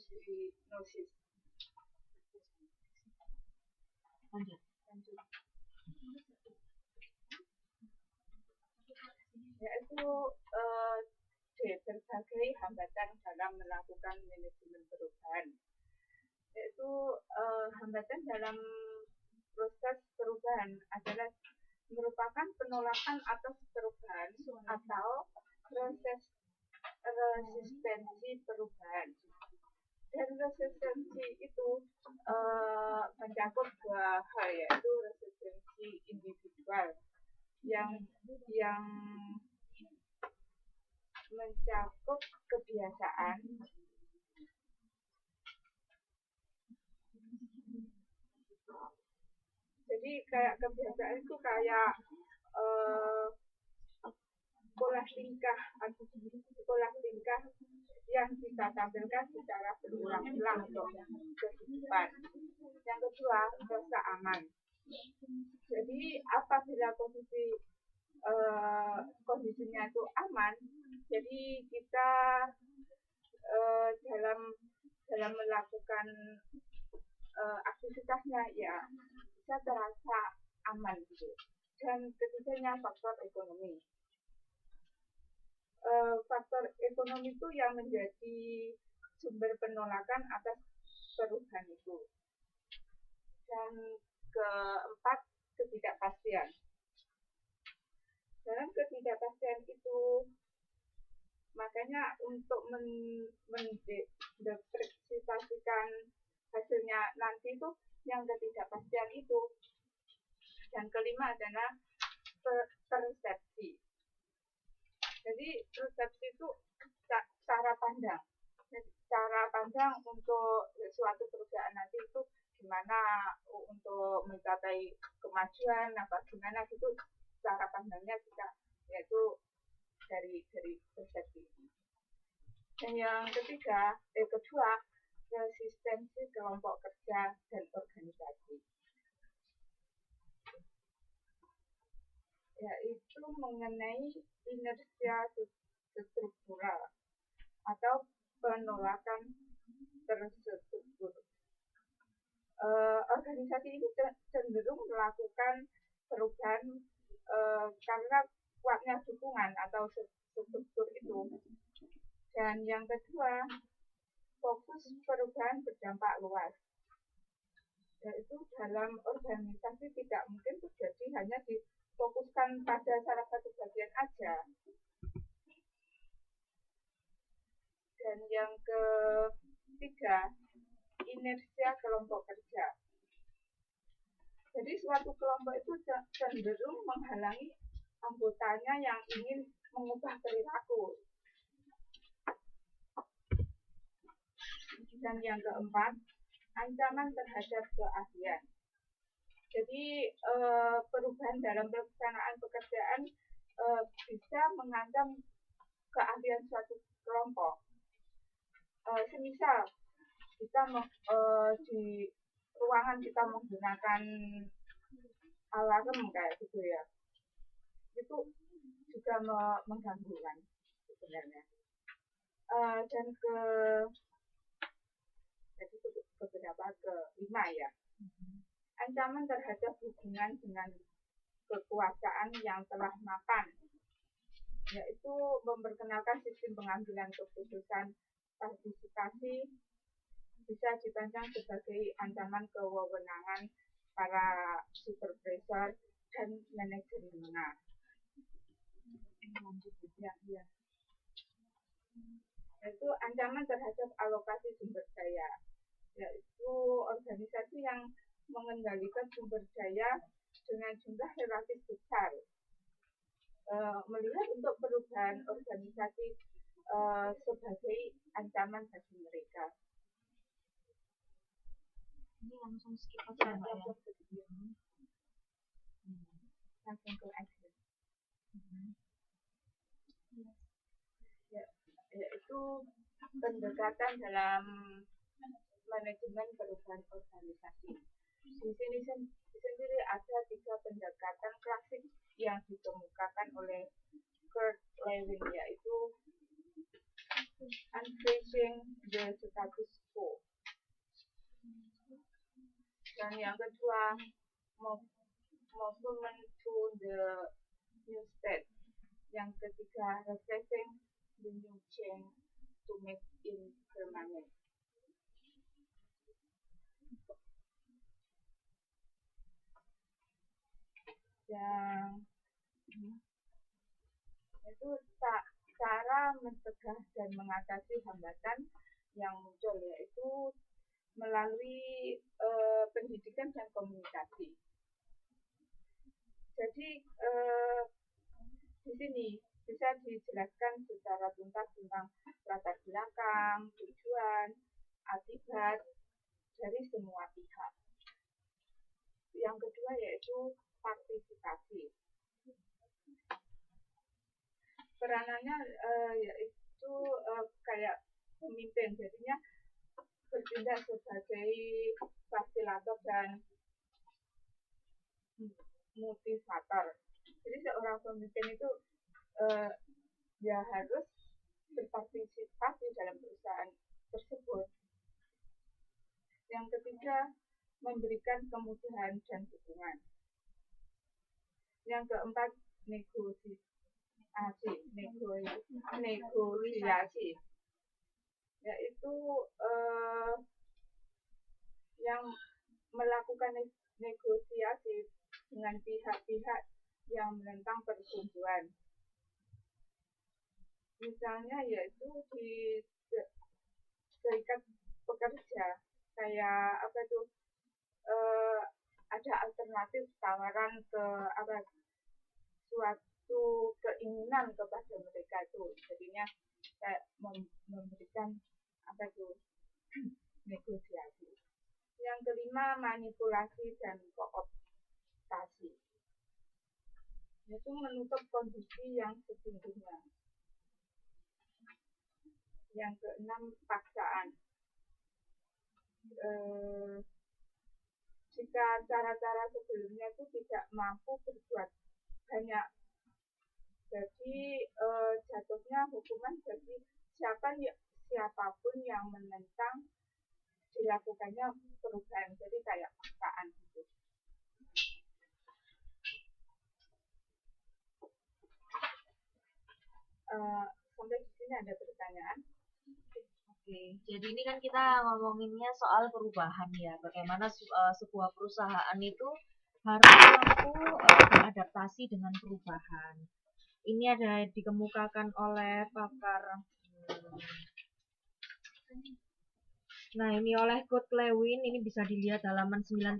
Yaitu berbagai hambatan dalam melakukan manajemen perubahan. Yaitu hambatan dalam proses perubahan adalah merupakan penolakan atas perubahan atau proses resistensi perubahan. Dan resistensi itu mencakup 2 hal, yaitu resistensi individual yang mencakup kebiasaan jadi kayak kebiasaan itu kayak pola tingkah yang kita tampilkan secara berulang-ulang untuk kehidupan. Yang kedua, rasa aman. Jadi apabila kondisinya itu aman, jadi kita dalam melakukan aktivitasnya ya bisa terasa aman gitu. Dan ketiganya faktor ekonomi. Faktor ekonomi itu yang menjadi sumber penolakan atas perubahan itu. Dan keempat, ketidakpastian. Dalam ketidakpastian itu, makanya untuk mendepresifikasikan hasilnya nanti itu yang ketidakpastian itu. Dan kelima adalah persepsi. Jadi persepsi itu cara pandang. Jadi, cara pandang untuk suatu perusahaan nanti itu gimana untuk mencapai kemajuan, apa gimana gitu cara pandangnya kita yaitu dari persepsi. Dan yang kedua resistensi kelompok kerja dan organisasi, yaitu mengenai inersia struktural atau penolakan terstruktur. Organisasi ini cenderung melakukan perubahan karena kuatnya dukungan atau struktur itu. Dan yang kedua, fokus perubahan berdampak luas, yaitu dalam organisasi tidak mungkin terjadi hanya difokuskan pada salah satu bagian aja. Dan yang ketiga, inersia kelompok kerja. Jadi suatu kelompok itu cenderung menghalangi anggotanya yang ingin mengubah perilaku. Dan yang keempat, ancaman terhadap keahlian. Jadi perubahan dalam pelaksanaan pekerjaan bisa mengancam keahlian suatu kelompok. Semisal kita di ruangan kita menggunakan alarm kayak gitu ya, itu juga mengganggu kan sebenarnya. Dan jadi beberapa kelima ya, ancaman terhadap hubungan dengan kekuasaan yang telah mapan, yaitu memperkenalkan sistem pengambilan keputusan partisipasi bisa dipandang sebagai ancaman kewenangan para supervisor dan manajer menengah. Yaitu ancaman terhadap alokasi sumber daya, yaitu organisasi yang mengendalikan sumber daya dengan jumlah relatif besar. Melihat untuk perubahan organisasi sebagai ancaman bagi mereka. Ini langsung skip aja Mbak ya. Langsung ke action. Yaitu pendekatan dalam manajemen perubahan organisasi. Di sini sendiri ada 3 pendekatan klasik yang dikemukakan oleh Kurt Lewin, yaitu unfreezing the status quo. Dan yang kedua, movement to the new state. Yang ketiga, refreshing the new change to make it permanent. Yang itu cara mencegah dan mengatasi hambatan yang muncul, yaitu melalui pendidikan dan komunikasi. Jadi di sini bisa dijelaskan secara tuntas tentang latar belakang, tujuan, akibat dari semua pihak. Yang kedua yaitu partisipasi. Peranannya yaitu kayak pemimpin, jadinya bertindak sebagai fasilitator dan motivator. Jadi seorang pemimpin itu ya harus berpartisipasi dalam perusahaan tersebut. Yang ketiga, memberikan kemudahan dan dukungan. Yang keempat, negosiasi, yaitu yang melakukan negosiasi dengan pihak-pihak yang menentang pertumbuhan. Misalnya yaitu di serikat pekerja, kayak ada alternatif tawaran ke suatu keinginan kepada mereka itu, jadinya kayak memberikan negosiasi. Yang kelima, manipulasi dan kooptasi, yaitu menutup kondisi yang sesungguhnya. Yang keenam, paksaan. Jika cara-cara sebelumnya itu tidak mampu berbuat banyak, jadi jatuhnya hukuman bagi siapapun yang menentang dilakukannya perubahan, jadi kayak paksaan gitu. Sampai di sini ada pertanyaan? Oke, jadi ini kan kita ngomonginnya soal perubahan ya, bagaimana sebuah perusahaan itu harus mampu beradaptasi dengan perubahan. Ini ada dikemukakan oleh pakar. Nah, ini oleh Kurt Lewin, ini bisa dilihat halaman 9.22.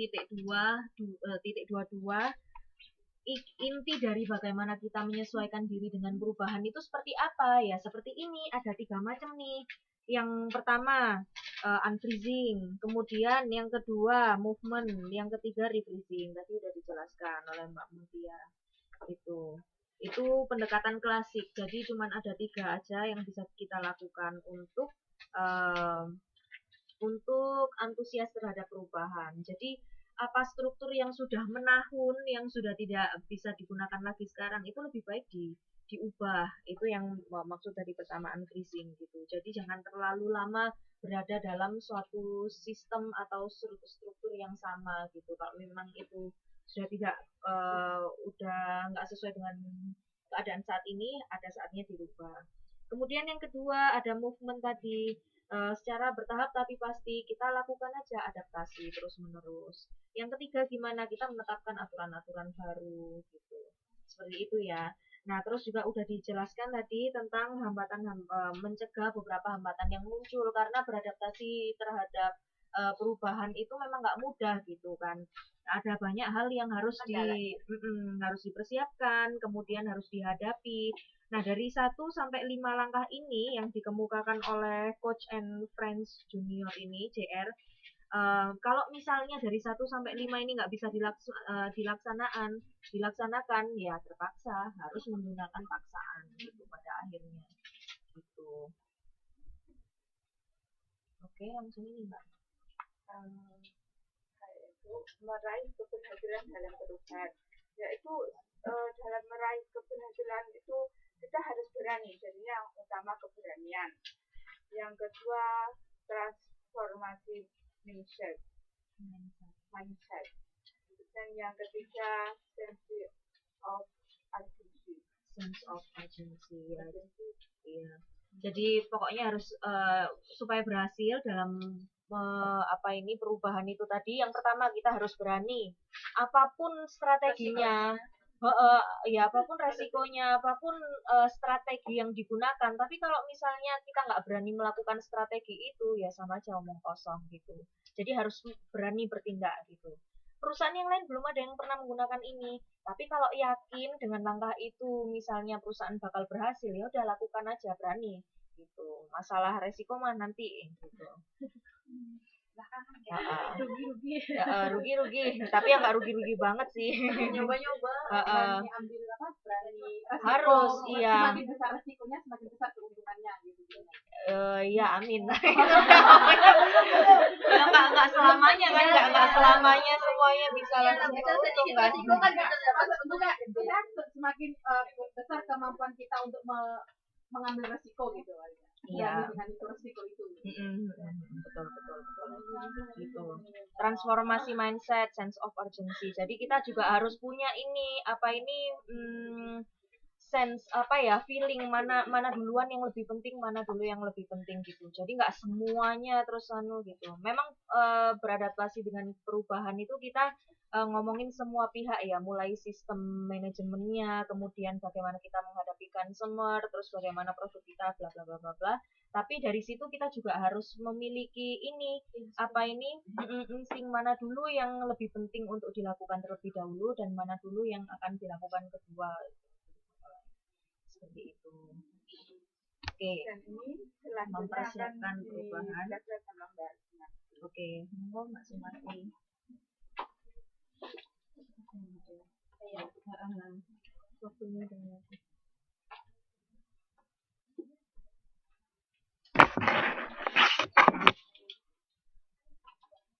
Inti dari bagaimana kita menyesuaikan diri dengan perubahan itu seperti apa ya? Seperti ini, ada 3 macam nih. Yang pertama unfreezing, kemudian yang kedua movement, yang ketiga refreezing. Tadi sudah dijelaskan oleh Mbak Mutia. Itu pendekatan klasik. Jadi cuma ada 3 aja yang bisa kita lakukan untuk antusias terhadap perubahan. Jadi apa struktur yang sudah menahun, yang sudah tidak bisa digunakan lagi sekarang, itu lebih baik diubah. Itu yang maksud dari pertama unfreezing gitu. Jadi jangan terlalu lama berada dalam suatu sistem atau struktur yang sama gitu. Kalau memang itu sudah tidak udah nggak sesuai dengan keadaan saat ini, ada saatnya dirubah. Kemudian yang kedua ada movement tadi. Secara bertahap tapi pasti kita lakukan aja adaptasi terus menerus. Yang ketiga gimana kita menetapkan aturan-aturan baru gitu. Seperti itu ya. Nah, terus juga udah dijelaskan tadi tentang mencegah beberapa hambatan yang muncul karena beradaptasi terhadap perubahan itu memang nggak mudah gitu kan. Ada banyak hal yang harus dipersiapkan, kemudian harus dihadapi. Nah, dari 1 sampai 5 langkah ini yang dikemukakan oleh Coach and Friends Junior ini, JR, kalau misalnya dari 1 sampai 5 ini nggak bisa dilaksanakan, ya terpaksa harus menggunakan paksaan gitu pada akhirnya. Gitu. Oke, langsung ini Mbak. Meraih keberhasilan dalam perubahan, yaitu dalam meraih keberhasilan itu kita harus berani, jadinya yang utama keberanian. Yang kedua, transformasi mindset. Dan yang ketiga, sense of urgency. Iya. Jadi pokoknya harus supaya berhasil dalam perubahan itu tadi, yang pertama kita harus berani. Apapun strateginya, apapun resikonya, apapun strategi yang digunakan, tapi kalau misalnya kita nggak berani melakukan strategi itu, ya sama aja omong kosong gitu. Jadi harus berani bertindak gitu. Perusahaan yang lain belum ada yang pernah menggunakan ini, tapi kalau yakin dengan langkah itu, misalnya perusahaan bakal berhasil, ya udah lakukan aja, berani gitu. Masalah resiko mah nanti gitu. Rugi, tapi yang nggak rugi banget sih. Nyoba-nyoba, berani ambil berani resiko, harus, iya. Semakin besar resikonya, semakin besar keuntungannya gitu. Ya amin. Ya nggak selamanya kan, nggak selamanya semuanya bisa langsung untung kan. Resiko kan kita semakin besar kemampuan kita untuk mengambil resiko gitu. Iya. Dengan itu resiko itu. Betul. Gitu. Transformasi mindset, sense of urgency. Jadi kita juga harus punya sense feeling mana duluan yang lebih penting, mana dulu yang lebih penting gitu. Jadi nggak semuanya terus gitu. Memang beradaptasi dengan perubahan itu kita ngomongin semua pihak ya, mulai sistem manajemennya, kemudian bagaimana kita menghadapi consumer, terus bagaimana produk kita, bla bla bla bla bla. Tapi dari situ kita juga harus memiliki insting mana dulu yang lebih penting untuk dilakukan terlebih dahulu dan mana dulu yang akan dilakukan kedua. Seperti itu. Oke. Dan ini selanjutnya Mempersiapkan akan perubahan. dijelaskan sama Mbak. Oke, monggo Mbak Sumarti. Waktunya udah.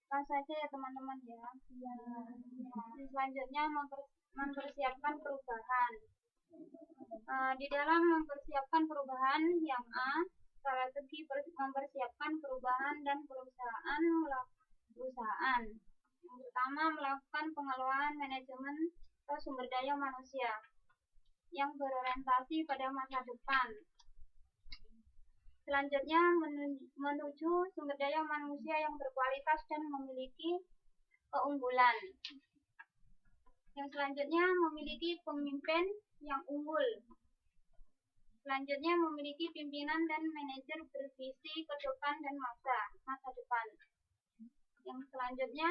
Langsung saja ya teman-teman ya. Selanjutnya mempersiapkan perubahan. Di dalam mempersiapkan perubahan yang A, strategi mempersiapkan perubahan dan perusahaan. Yang pertama, melakukan pengelolaan manajemen atau sumber daya manusia yang berorientasi pada masa depan. Selanjutnya, menuju sumber daya manusia yang berkualitas dan memiliki keunggulan. Yang selanjutnya, memiliki pemimpin yang unggul. Selanjutnya, memiliki pimpinan dan manajer bervisi ke depan dan masa depan. Yang selanjutnya,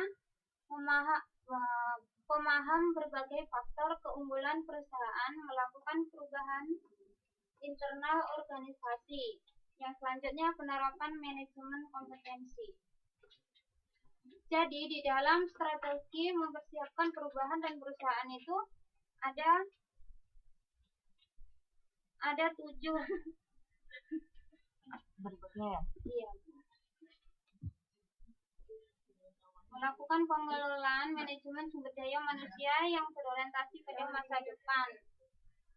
pemaham berbagai faktor keunggulan perusahaan, melakukan perubahan internal organisasi. Yang selanjutnya, penerapan manajemen kompetensi. Jadi, di dalam strategi mempersiapkan perubahan dan perusahaan itu ada 7. Berikutnya ya. Iya. Melakukan pengelolaan manajemen sumber daya manusia yang berorientasi pada masa depan.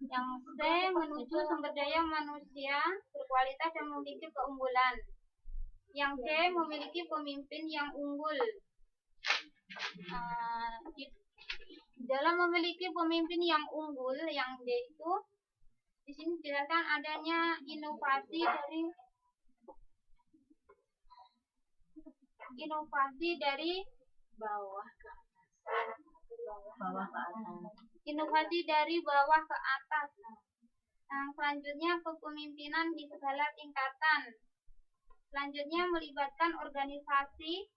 Yang C, menuju sumber daya manusia berkualitas dan memiliki keunggulan. Yang D, memiliki pemimpin yang unggul. Dalam memiliki pemimpin yang unggul, yang D itu di sini dijelaskan adanya inovasi dari bawah ke atas. Inovasi dari bawah ke atas. Selanjutnya, kepemimpinan di segala tingkatan. Selanjutnya, melibatkan organisasi,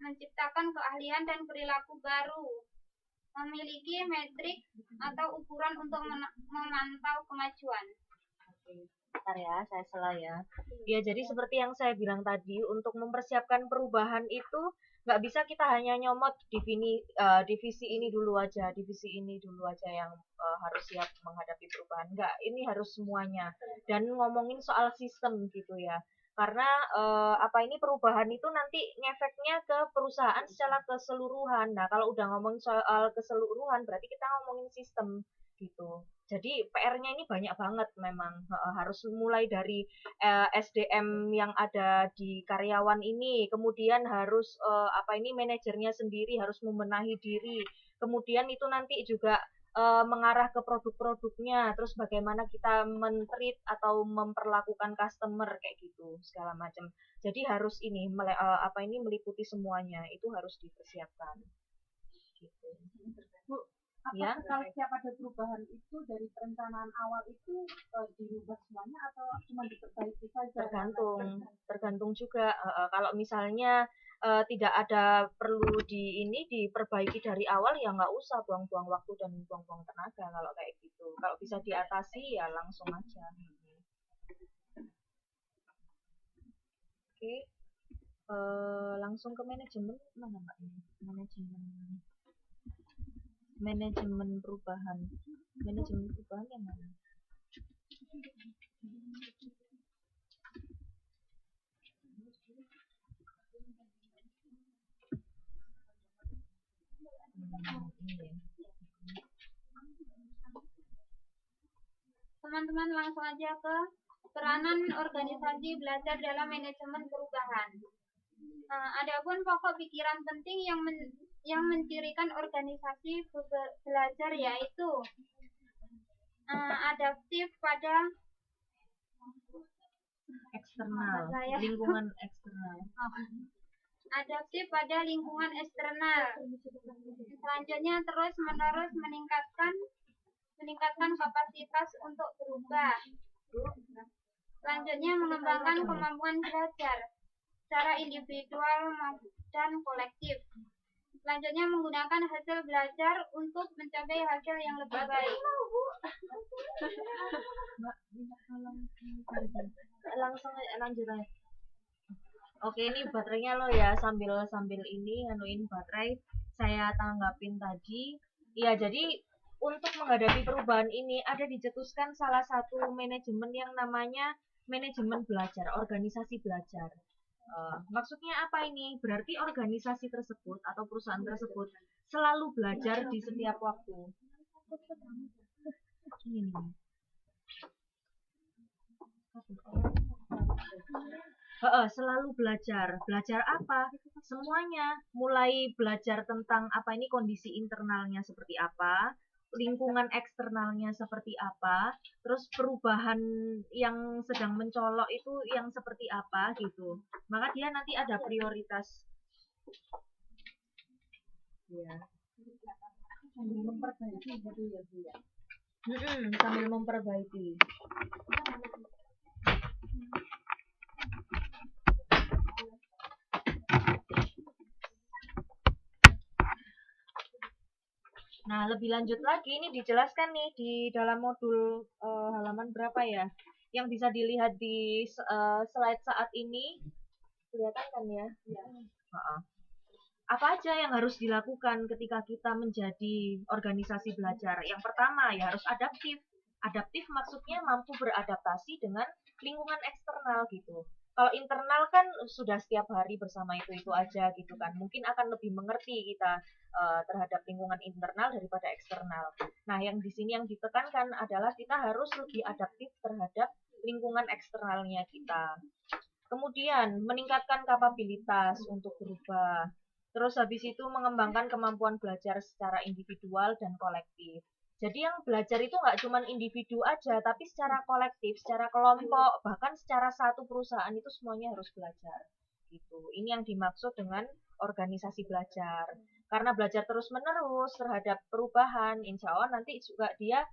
menciptakan keahlian dan perilaku baru, memiliki metrik atau ukuran untuk memantau kemajuan. Bentar ya, saya salah ya. Ya, jadi seperti yang saya bilang tadi, untuk mempersiapkan perubahan itu nggak bisa kita hanya nyomot divisi ini dulu aja yang harus siap menghadapi perubahan. Nggak, ini harus semuanya. Dan ngomongin soal sistem gitu ya. Karena perubahan itu nanti ngefeknya ke perusahaan secara keseluruhan. Nah, kalau udah ngomong soal keseluruhan, berarti kita ngomongin sistem gitu. Jadi PR-nya ini banyak banget memang. Harus mulai dari SDM yang ada di karyawan ini, kemudian harus manajernya sendiri harus membenahi diri. Kemudian itu nanti juga mengarah ke produk-produknya, terus bagaimana kita men-treat atau memperlakukan customer kayak gitu segala macam. Jadi harus meliputi semuanya, itu harus dipersiapkan. Gitu. Bu, ya? Kalau setiap ada perubahan itu dari perencanaan awal itu dirubah semuanya atau cuma diperbaiki saja? Tergantung juga. Kalau misalnya tidak ada perlu diperbaiki dari awal, ya nggak usah buang-buang waktu dan buang-buang tenaga kalau kayak gitu. Kalau bisa diatasi ya langsung aja. Oke. Langsung ke manajemen mana Mbak ini? Manajemen perubahan yang mana? Teman-teman langsung aja ke peranan organisasi belajar dalam manajemen perubahan. Adapun pokok pikiran penting yang mencirikan organisasi belajar yaitu adaptif pada eksternal, lingkungan eksternal. Adaptif pada lingkungan eksternal. Selanjutnya terus-menerus meningkatkan kapasitas untuk berubah. Selanjutnya mengembangkan kemampuan belajar secara individual dan kolektif. Selanjutnya menggunakan hasil belajar untuk mencapai hasil yang lebih baik. Langsung lanjut aja. Oke, ini baterainya lo ya, sambil ini nganuin baterai saya tanggapin tadi. Ya, jadi untuk menghadapi perubahan ini ada dicetuskan salah satu manajemen yang namanya manajemen belajar, organisasi belajar. Maksudnya apa ini? Berarti organisasi tersebut atau perusahaan tersebut selalu belajar di setiap waktu. Selalu belajar. Belajar apa? Semuanya. Mulai belajar tentang apa ini kondisi internalnya seperti apa, lingkungan eksternalnya seperti apa, terus perubahan yang sedang mencolok itu yang seperti apa gitu. Maka dia nanti ada prioritas. Ya. Sambil memperbaiki gitu ya, Bu ya. Sambil memperbaiki. Nah, lebih lanjut lagi ini dijelaskan nih di dalam modul halaman berapa ya? Yang bisa dilihat di slide saat ini. Kelihatan kan ya? Ya. Apa aja yang harus dilakukan ketika kita menjadi organisasi belajar? Yang pertama ya harus adaptif. Adaptif maksudnya mampu beradaptasi dengan lingkungan eksternal gitu. Kalau internal kan sudah setiap hari bersama itu aja gitu kan. Mungkin akan lebih mengerti kita terhadap lingkungan internal daripada eksternal. Nah, yang di sini yang ditekankan adalah kita harus lebih adaptif terhadap lingkungan eksternalnya kita. Kemudian meningkatkan kapabilitas untuk berubah. Terus habis itu mengembangkan kemampuan belajar secara individual dan kolektif. Jadi yang belajar itu nggak cuma individu aja, tapi secara kolektif, secara kelompok, bahkan secara satu perusahaan itu semuanya harus belajar. Gitu. Ini yang dimaksud dengan organisasi belajar. Karena belajar terus-menerus terhadap perubahan, insya Allah nanti juga dia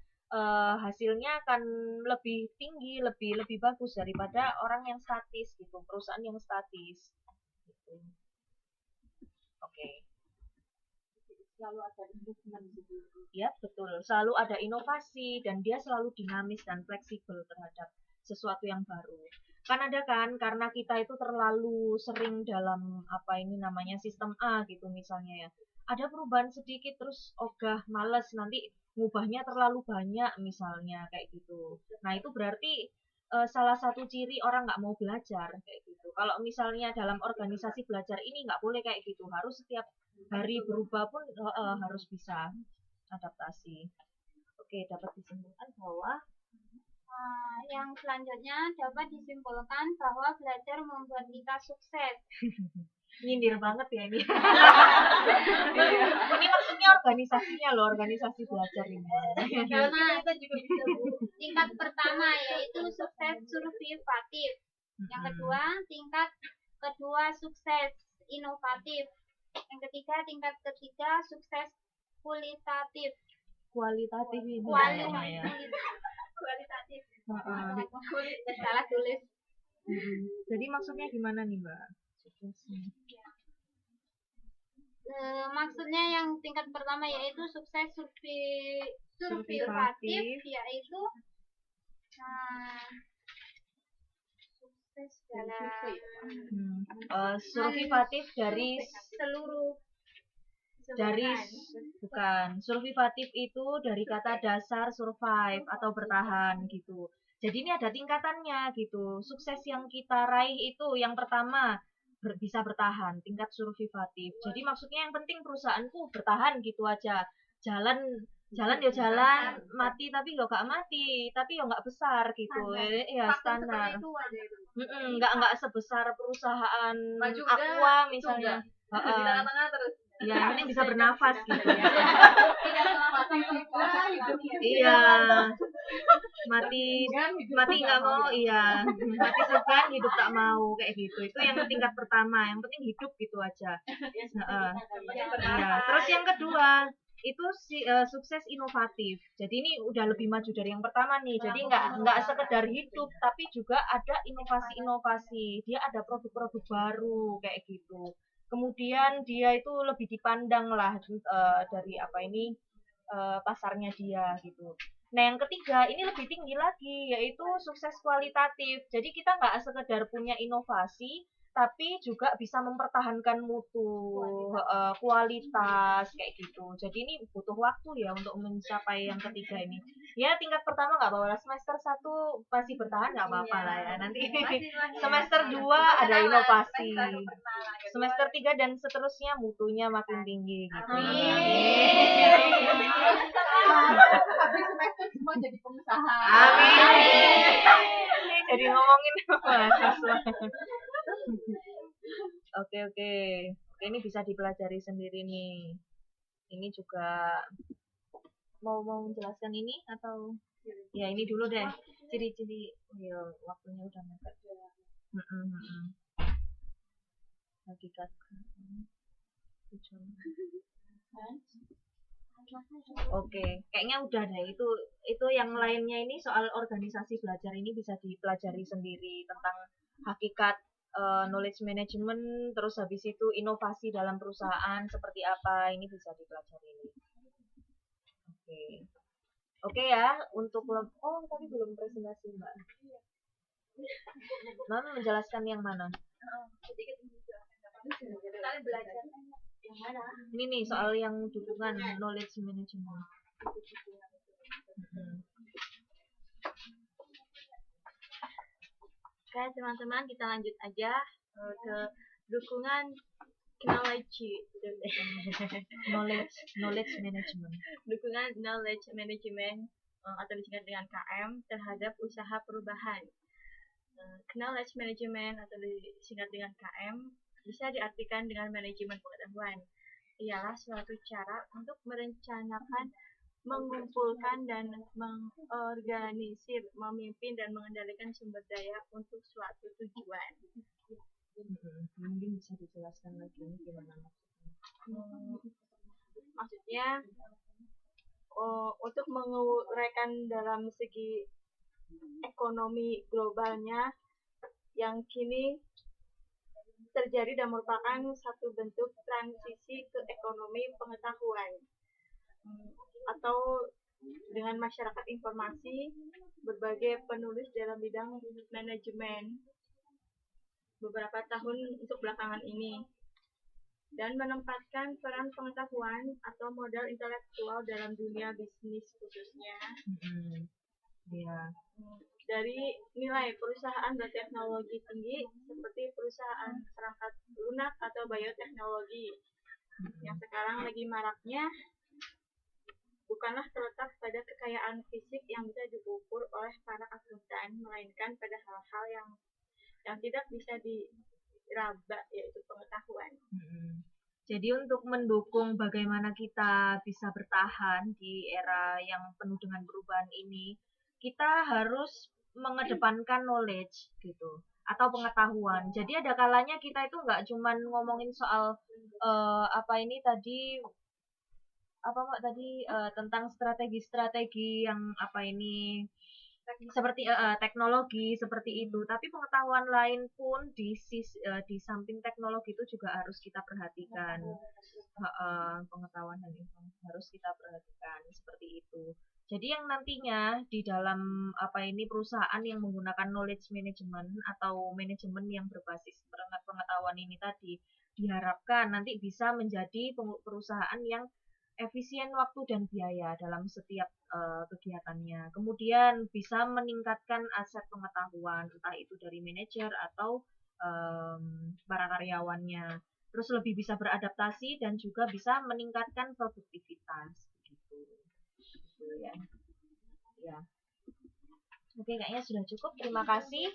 hasilnya akan lebih tinggi, lebih bagus daripada orang yang statis gitu, perusahaan yang statis. Gitu. Oke. Selalu ada improvement gitu. Ya, betul. Selalu ada inovasi dan dia selalu dinamis dan fleksibel terhadap sesuatu yang baru. Kan ada kan, karena kita itu terlalu sering dalam apa ini namanya sistem A gitu misalnya ya. Ada perubahan sedikit terus ogah, males, nanti ngubahnya terlalu banyak misalnya kayak gitu. Nah, itu berarti salah satu ciri orang nggak mau belajar kayak gitu. Kalau misalnya dalam organisasi belajar ini nggak boleh kayak gitu, harus setiap hari berubah pun harus bisa adaptasi. Oke, dapat disimpulkan bahwa yang selanjutnya dapat disimpulkan bahwa belajar membuat kita sukses. Nyindir banget ya ini. Ini maksudnya organisasinya loh, organisasi belajar ini. Karena tingkat pertama yaitu sukses survivatif. Yang kedua, tingkat kedua sukses inovatif. Yang ketiga, tingkat ketiga sukses kualitatif. Kualitatif ini. Kualitatif. Salah tulis. Jadi maksudnya gimana nih, Mbak? Maksudnya yang tingkat pertama yaitu sukses survivatif, yaitu sukses dalam survivatif dari seluruh survivatif itu dari kata dasar survive atau bertahan gitu. Jadi ini ada tingkatannya gitu. Sukses yang kita raih itu yang pertama bisa bertahan, tingkat survivatif. Jadi maksudnya yang penting perusahaanku bertahan gitu aja. Jalan jalan ya jalan, mati tapi yo gak mati, tapi yo gak besar gitu. Ya standar. Nggak sebesar perusahaan Aqua misalnya. Di tengah-tengah terus. Ya, yang penting bisa bernafas gitu ya. Iya. Mati nggak mau, iya. Mati segan, hidup tak mau kayak gitu. Itu yang tingkat pertama. Yang penting hidup gitu aja. Iya. Terus yang kedua itu sukses inovatif. Jadi ini udah lebih maju dari yang pertama nih. Jadi nggak sekedar hidup, tapi juga ada inovasi-inovasi. Dia ada produk-produk baru kayak gitu. Kemudian dia itu lebih dipandang lah dari pasarnya dia gitu. Nah yang ketiga ini lebih tinggi lagi, yaitu sukses kualitatif. Jadi kita nggak sekedar punya inovasi, tapi juga bisa mempertahankan mutu, kualitas kayak gitu. Jadi ini butuh waktu ya untuk mencapai yang ketiga ini. Ya tingkat pertama nggak apa-apa lah, semester 1 masih bertahan nggak apa-apa lah ya. Nanti semester 2 ada inovasi, semester 3 dan seterusnya mutunya makin tinggi gitu. Habis semester semua jadi pengusaha. Amin. Jadi ngomongin mahasiswa. Oke, ini bisa dipelajari sendiri nih. Ini juga mau menjelaskan ini atau ya ini dulu deh ciri-ciri. Ya waktunya udah mepet. Hakikat. Oke, kayaknya udah deh. Itu yang lainnya ini soal organisasi belajar ini bisa dipelajari sendiri tentang hakikat knowledge management, terus habis itu inovasi dalam perusahaan seperti apa, ini bisa dipelajari ini. Oke ya, untuk tadi belum presentasi Mbak. Mama menjelaskan yang mana? Ini nih soal yang dukungan knowledge management. Oke teman-teman, kita lanjut aja ke dukungan knowledge management. Dukungan knowledge management atau disingkat dengan KM terhadap usaha perubahan. Knowledge management atau disingkat dengan KM bisa diartikan dengan manajemen pengetahuan. Ialah suatu cara untuk merencanakan, mengumpulkan dan mengorganisir, memimpin dan mengendalikan sumber daya untuk suatu tujuan. Mungkin bisa dijelaskan lagi gimana maksudnya? Maksudnya untuk menguraikan dalam segi ekonomi globalnya yang kini terjadi dan merupakan satu bentuk transisi ke ekonomi pengetahuan atau dengan masyarakat informasi berbagai penulis dalam bidang manajemen beberapa tahun untuk belakangan ini dan menempatkan peran pengetahuan atau modal intelektual dalam dunia bisnis khususnya. Dari nilai perusahaan berteknologi tinggi seperti perusahaan perangkat lunak atau bioteknologi yang sekarang lagi maraknya bukanlah terletak pada kekayaan fisik yang bisa diukur oleh para akuntan, melainkan pada hal-hal yang tidak bisa diraba, yaitu pengetahuan. Jadi untuk mendukung bagaimana kita bisa bertahan di era yang penuh dengan perubahan ini, kita harus mengedepankan knowledge gitu atau pengetahuan. Jadi ada kalanya kita itu nggak cuman ngomongin soal tentang strategi-strategi yang seperti teknologi seperti itu, tapi pengetahuan lain pun di samping teknologi itu juga harus kita perhatikan. Pengetahuan dan informasi harus kita perhatikan seperti itu. Jadi yang nantinya di dalam perusahaan yang menggunakan knowledge management atau manajemen yang berbasis pengetahuan ini tadi diharapkan nanti bisa menjadi perusahaan yang efisien waktu dan biaya dalam setiap kegiatannya. Kemudian bisa meningkatkan aset pengetahuan, entah itu dari manajer atau para karyawannya. Terus lebih bisa beradaptasi dan juga bisa meningkatkan produktivitas gitu. Gitu ya. Ya. Oke, kayaknya sudah cukup. Terima kasih.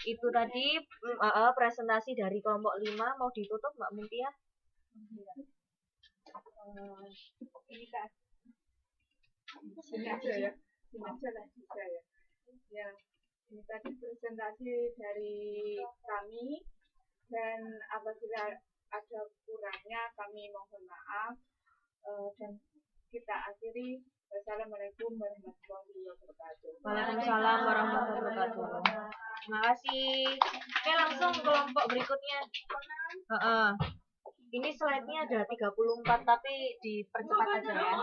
Itu tadi presentasi dari kelompok 5. Mau ditutup Mbak Mutia? Ini Kak. Sini aja ya. Sini aja lah bisa ya. Ya, ini tadi presentasi dari kami, dan apabila ada kurangnya kami mohon maaf, dan kita akhiri. Wassalamualaikum warahmatullahi wabarakatuh. Waalaikumsalam warahmatullahi wabarakatuh. Terima kasih. Oke, langsung kelompok berikutnya. Ini slide-nya ada 34 tapi dipercepat aja ya.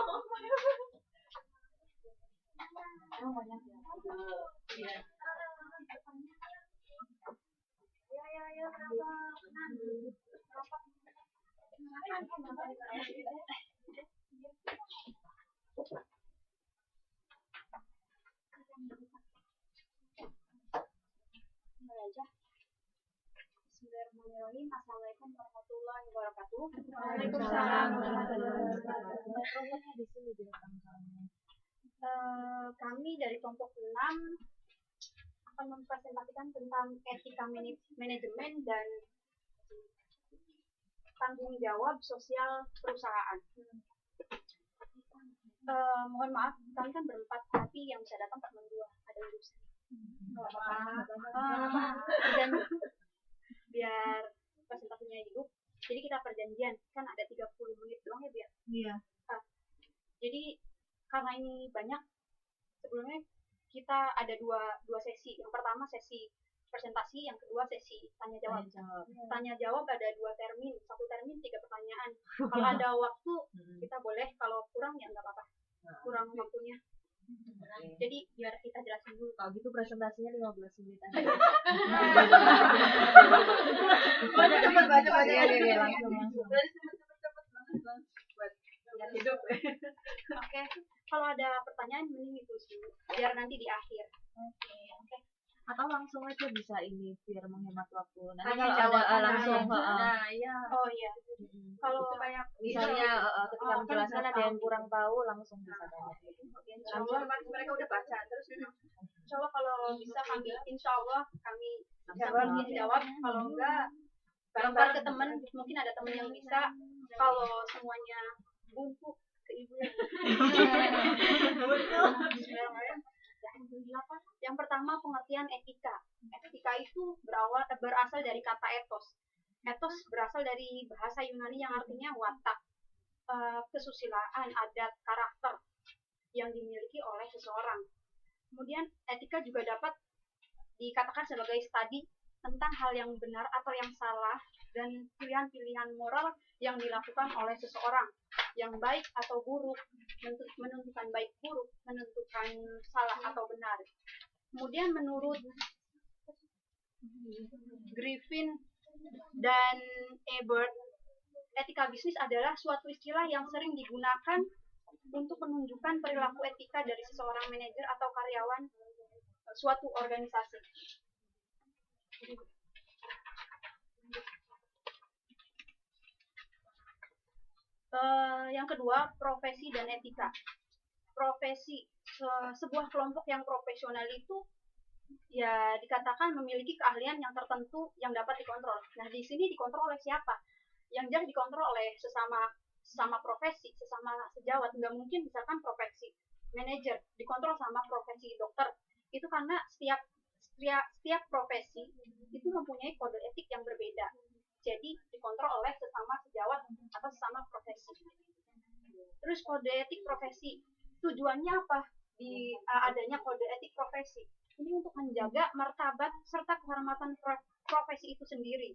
Bismillahirrahmanirrahim. Assalamualaikum warahmatullahi wabarakatuh. Waalaikumsalam warahmatullahi wabarakatuh. Kami dari kelompok 6 akan mempresentasikan tentang etika manajemen dan tanggung jawab sosial perusahaan. Mohon maaf, kami kan berempat, tapi yang bisa datang cuma 2, ada urusan. Dan biar presentasinya hidup, jadi kita perjanjian, kan ada 30 menit doang ya biar. Iya. Jadi karena ini banyak, sebelumnya kita ada dua sesi. Yang pertama sesi presentasi, yang kedua sesi tanya jawab. Tanya jawab ada 2 termin, 1 termin 3 pertanyaan. Kalau ada waktu kita boleh, kalau kurang ya nggak apa-apa. Kurang waktunya. Jadi biar kita jelasin dulu. Kalau gitu presentasinya 15 menit aja. Baca-baca. Iya, langsung. Hidup. Oke, kalau ada pertanyaan mending itu sih, biar nanti di akhir. Oke. Atau langsung aja bisa ini biar menghemat waktu. Nanti Tanya kalau jawab ada langsung, Nah, iya. Oh iya. Kalau misalnya ketika menjelaskan ada yang kurang tahu langsung bisa tanya. Mereka udah baca terus. insya Allah kalau bisa kami, insya Allah kami jawab. Kalau enggak, barangkali ke teman, mungkin ada teman yang bisa. Kalau semuanya buntu ke ibu. Yang pertama, pengertian etika. Etika itu berasal dari kata etos. Etos berasal dari bahasa Yunani yang artinya watak, kesusilaan, adat, karakter yang dimiliki oleh seseorang. Kemudian etika juga dapat dikatakan sebagai studi tentang hal yang benar atau yang salah dan pilihan-pilihan moral yang dilakukan oleh seseorang, yang baik atau buruk, menentukan baik buruk, menentukan salah atau benar. Kemudian menurut Griffin dan Ebert, etika bisnis adalah suatu istilah yang sering digunakan untuk menunjukkan perilaku etika dari seseorang manajer atau karyawan suatu organisasi. Yang kedua, profesi dan etika. Profesi, sebuah kelompok yang profesional itu ya dikatakan memiliki keahlian yang tertentu yang dapat dikontrol. Nah, di sini dikontrol oleh siapa? Yang jelas dikontrol oleh sesama profesi, sesama sejawat. Nggak mungkin misalkan profesi manajer dikontrol sama profesi dokter. Itu karena setiap profesi itu mempunyai kode etik yang berbeda. Jadi dikontrol oleh sesama sejawat atau sesama profesi. Terus kode etik profesi, tujuannya apa di adanya kode etik profesi? Ini untuk menjaga martabat serta kehormatan profesi itu sendiri,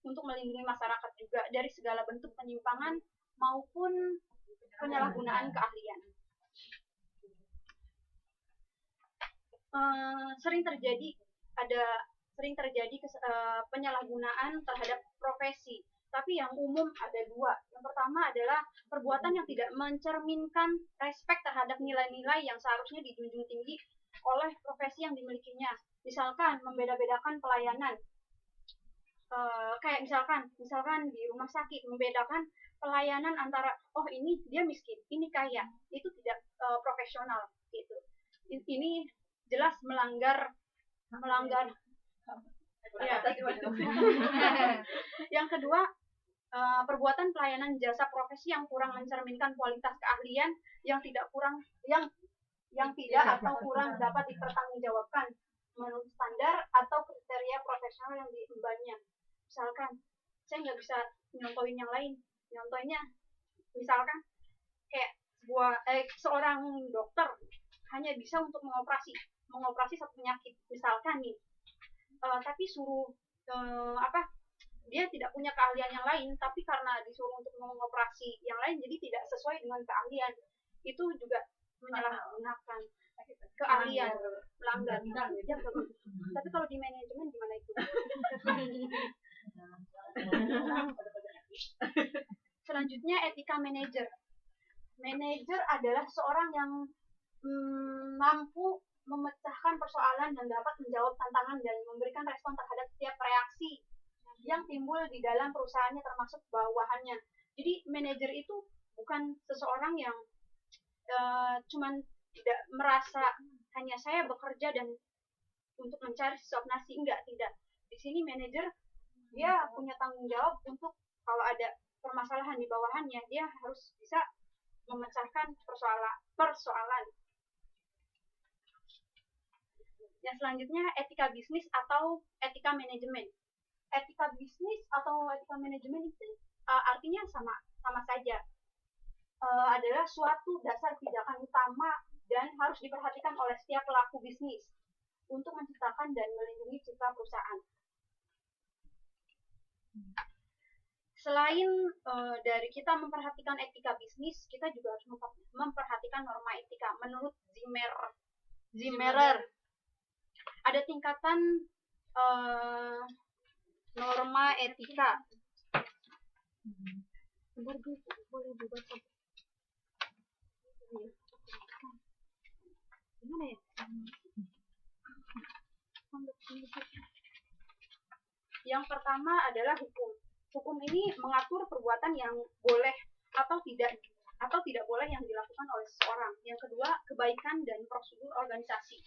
untuk melindungi masyarakat juga dari segala bentuk penyimpangan maupun penyalahgunaan keahlian. Sering terjadi penyalahgunaan terhadap profesi, tapi yang umum ada 2. Yang pertama adalah perbuatan yang tidak mencerminkan respek terhadap nilai-nilai yang seharusnya dijunjung tinggi oleh profesi yang dimilikinya. Misalkan membeda-bedakan pelayanan, kayak misalkan di rumah sakit membedakan pelayanan antara ini dia miskin, ini kaya, itu tidak profesional gitu. Ini jelas melanggar ya. Yang kedua, perbuatan pelayanan jasa profesi yang kurang mencerminkan kualitas keahlian yang tidak atau kurang dapat dipertanggungjawabkan menurut standar atau kriteria profesional yang diembannya. Misalkan saya nggak bisa nyontohin yang lain, nyontohnya misalkan kayak seorang dokter hanya bisa untuk mengoperasi satu penyakit misalkan nih, tapi suruh dia tidak punya keahlian yang lain, tapi karena disuruh untuk mengoperasi yang lain jadi tidak sesuai dengan keahlian, itu juga menyalahgunakan keahlian, melanggar. Tapi kalau di manajemen gimana itu? Selanjutnya etika manajer. Manajer adalah seorang yang mampu memecahkan persoalan dan dapat menjawab tantangan dan memberikan respon terhadap setiap reaksi yang timbul di dalam perusahaannya termasuk bawahannya. Jadi manajer itu bukan seseorang yang cuman tidak merasa hanya saya bekerja dan untuk mencari sop nasi, tidak. Di sini manajer dia punya tanggung jawab untuk kalau ada permasalahan di bawahannya dia harus bisa memecahkan persoalan. Yang selanjutnya etika bisnis atau etika manajemen. Etika bisnis atau etika manajemen itu artinya sama saja. Adalah suatu dasar tindakan utama dan harus diperhatikan oleh setiap pelaku bisnis untuk menciptakan dan melindungi citra perusahaan. Selain dari kita memperhatikan etika bisnis, kita juga harus memperhatikan norma etika. Menurut Zimmerer, ada tingkatan norma etika. Boleh dibaca. Gimana ya? Yang pertama adalah hukum. Hukum ini mengatur perbuatan yang boleh atau tidak boleh yang dilakukan oleh seseorang. Yang kedua, kebaikan dan prosedur organisasi.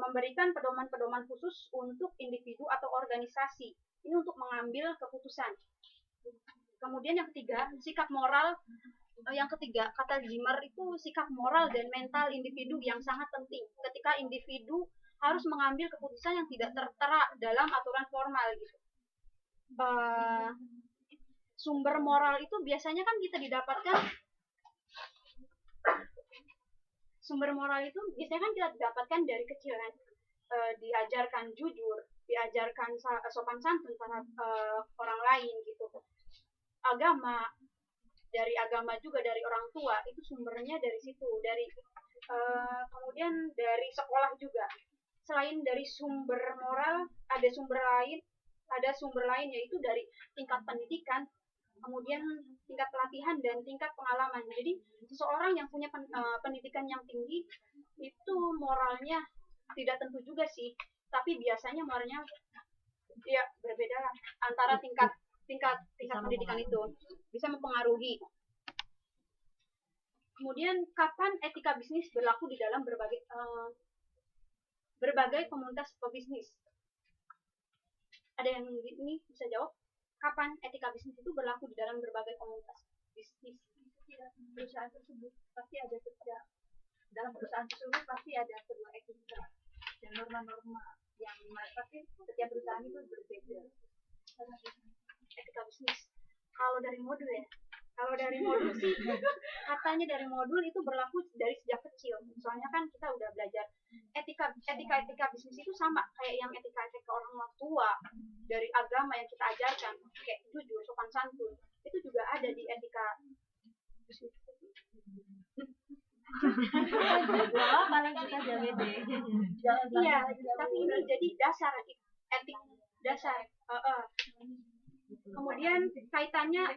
Memberikan pedoman-pedoman khusus untuk individu atau organisasi. Ini untuk mengambil keputusan. Kemudian yang ketiga, sikap moral. Yang ketiga, kata Zimmer itu sikap moral dan mental individu yang sangat penting. Ketika individu harus mengambil keputusan yang tidak tertera dalam aturan formal gitu. Sumber moral itu biasanya kan kita didapatkan dari kecil kan. Diajarkan jujur, diajarkan sopan santun terhadap orang lain gitu. Dari agama juga dari orang tua itu sumbernya dari situ, kemudian dari sekolah juga. Selain dari sumber moral ada sumber lain yaitu dari tingkat pendidikan, kemudian tingkat pelatihan dan tingkat pengalaman. Jadi seseorang yang punya pendidikan yang tinggi itu moralnya tidak tentu juga sih, tapi biasanya moralnya ya berbeda lah antara tingkat pendidikan itu bisa mempengaruhi. Kemudian kapan etika bisnis berlaku di dalam berbagai komunitas pebisnis? Ada yang ini bisa jawab? Kapan etika bisnis itu berlaku di dalam berbagai komunitas bisnis? Perusahaan tersebut pasti ada sebuah etika dan norma-norma yang pasti setiap perusahaan itu berbeda. Etika bisnis. Kalau dari modul sih katanya dari modul itu berlaku dari sejak kecil. Soalnya kan kita udah belajar etika bisnis itu sama kayak yang etika orang tua dari agama yang kita ajarkan, kayak jujur, sopan santun, itu juga ada di etika bisnis. Iya, tapi ini jadi dasar etik dasar. Kemudian kaitannya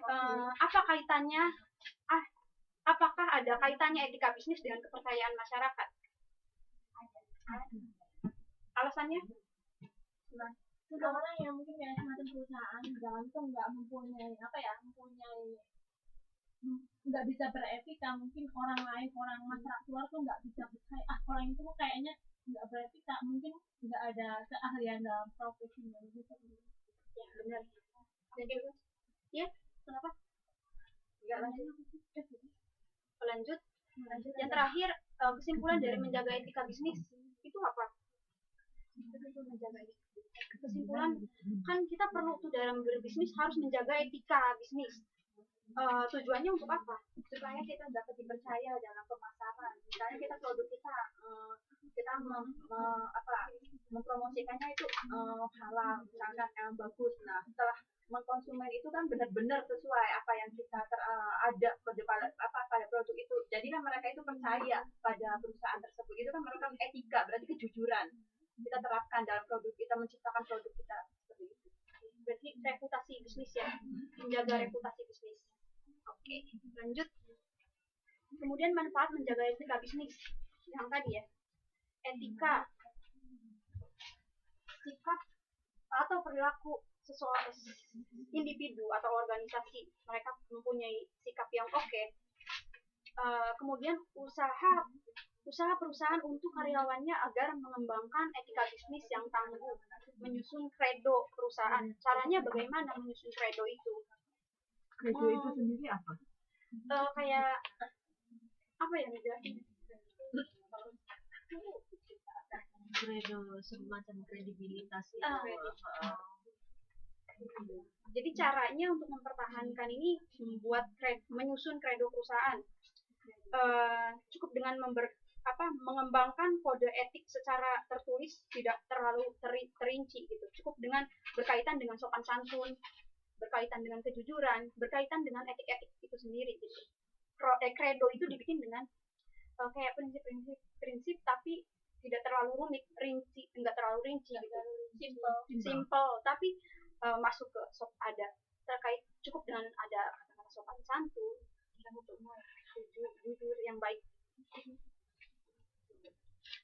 apakah ada kaitannya etika bisnis dengan kepercayaan masyarakat? Alasannya? seseorang yang mungkin kayak semacam perusahaan jangan tuh nggak mempunyai nggak bisa beretika, mungkin orang lain, orang masyarakat luar tuh nggak bisa percaya orang itu tuh kayaknya nggak beretika, mungkin nggak ada keahlian dalam profesinya gitu. Ya benar. Jadi ya kenapa? Nggak lanjut. Yang terakhir kesimpulan dari menjaga etika bisnis itu apa? Kesimpulan kan kita perlu tuh dalam berbisnis harus menjaga etika bisnis. Tujuannya untuk apa? Supaya kita dapat dipercaya dalam pemasaran. Misalnya kita produk kita mempromosikannya itu halal, misalkan bagus. Nah, setelah mengkonsumen itu kan benar-benar sesuai apa yang kita ada pada produk itu. Jadi kan mereka itu percaya pada perusahaan tersebut. Itu kan merupakan etika, berarti kejujuran. Kita terapkan dalam produk kita, menciptakan produk kita seperti itu. Berarti reputasi bisnis ya, menjaga reputasi bisnis. Oke, lanjut. Kemudian manfaat menjaga etika bisnis yang tadi ya. Etika, sikap atau perilaku seseorang individu atau organisasi, mereka mempunyai sikap yang oke. Kemudian usaha perusahaan untuk karyawannya agar mengembangkan etika bisnis yang tangguh, menyusun kredo perusahaan. Caranya bagaimana menyusun kredo itu? Kredo itu sendiri apa? Kayak apa ya ngejelasin? Kredo semacam kredibilitas itu. Jadi caranya untuk mempertahankan ini menyusun kredo perusahaan. Cukup dengan mengembangkan kode etik secara tertulis, tidak terlalu terinci gitu. Cukup dengan berkaitan dengan sopan santun, berkaitan dengan kejujuran, berkaitan dengan etik-etik itu sendiri gitu. Kredo itu dibikin dengan kayak prinsip tapi tidak terlalu rumit, enggak terlalu rinci gitu. Simple, tapi masuk ke terkait cukup dengan ada kata-kata sopan santun, jujur yang baik.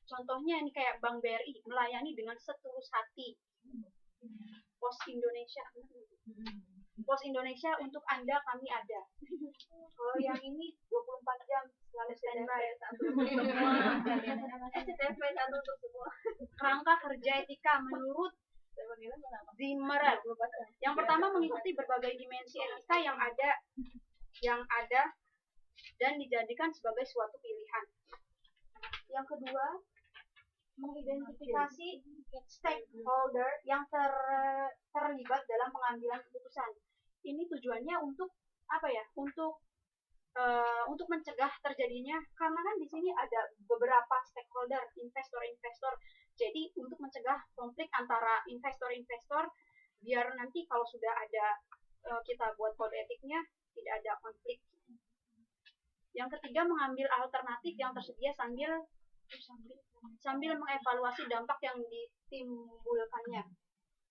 Contohnya ini kayak Bank BRI melayani dengan setulus hati. Pos Indonesia untuk Anda kami ada. Kalau yang ini 24 jam selalu standby untuk semua. Kerangka kerja etika menurut Zimmerman. Yang pertama mengikuti berbagai dimensi etika yang ada dan dijadikan sebagai suatu pilihan. Yang kedua, mengidentifikasi stakeholder yang terlibat dalam pengambilan keputusan. Ini tujuannya untuk apa ya? Untuk mencegah terjadinya, karena kan di sini ada beberapa stakeholder, investor. Jadi untuk mencegah konflik antara investor, biar nanti kalau sudah ada kita buat kode etiknya tidak ada konflik. Yang ketiga, mengambil alternatif yang tersedia sambil mengevaluasi dampak yang ditimbulkannya.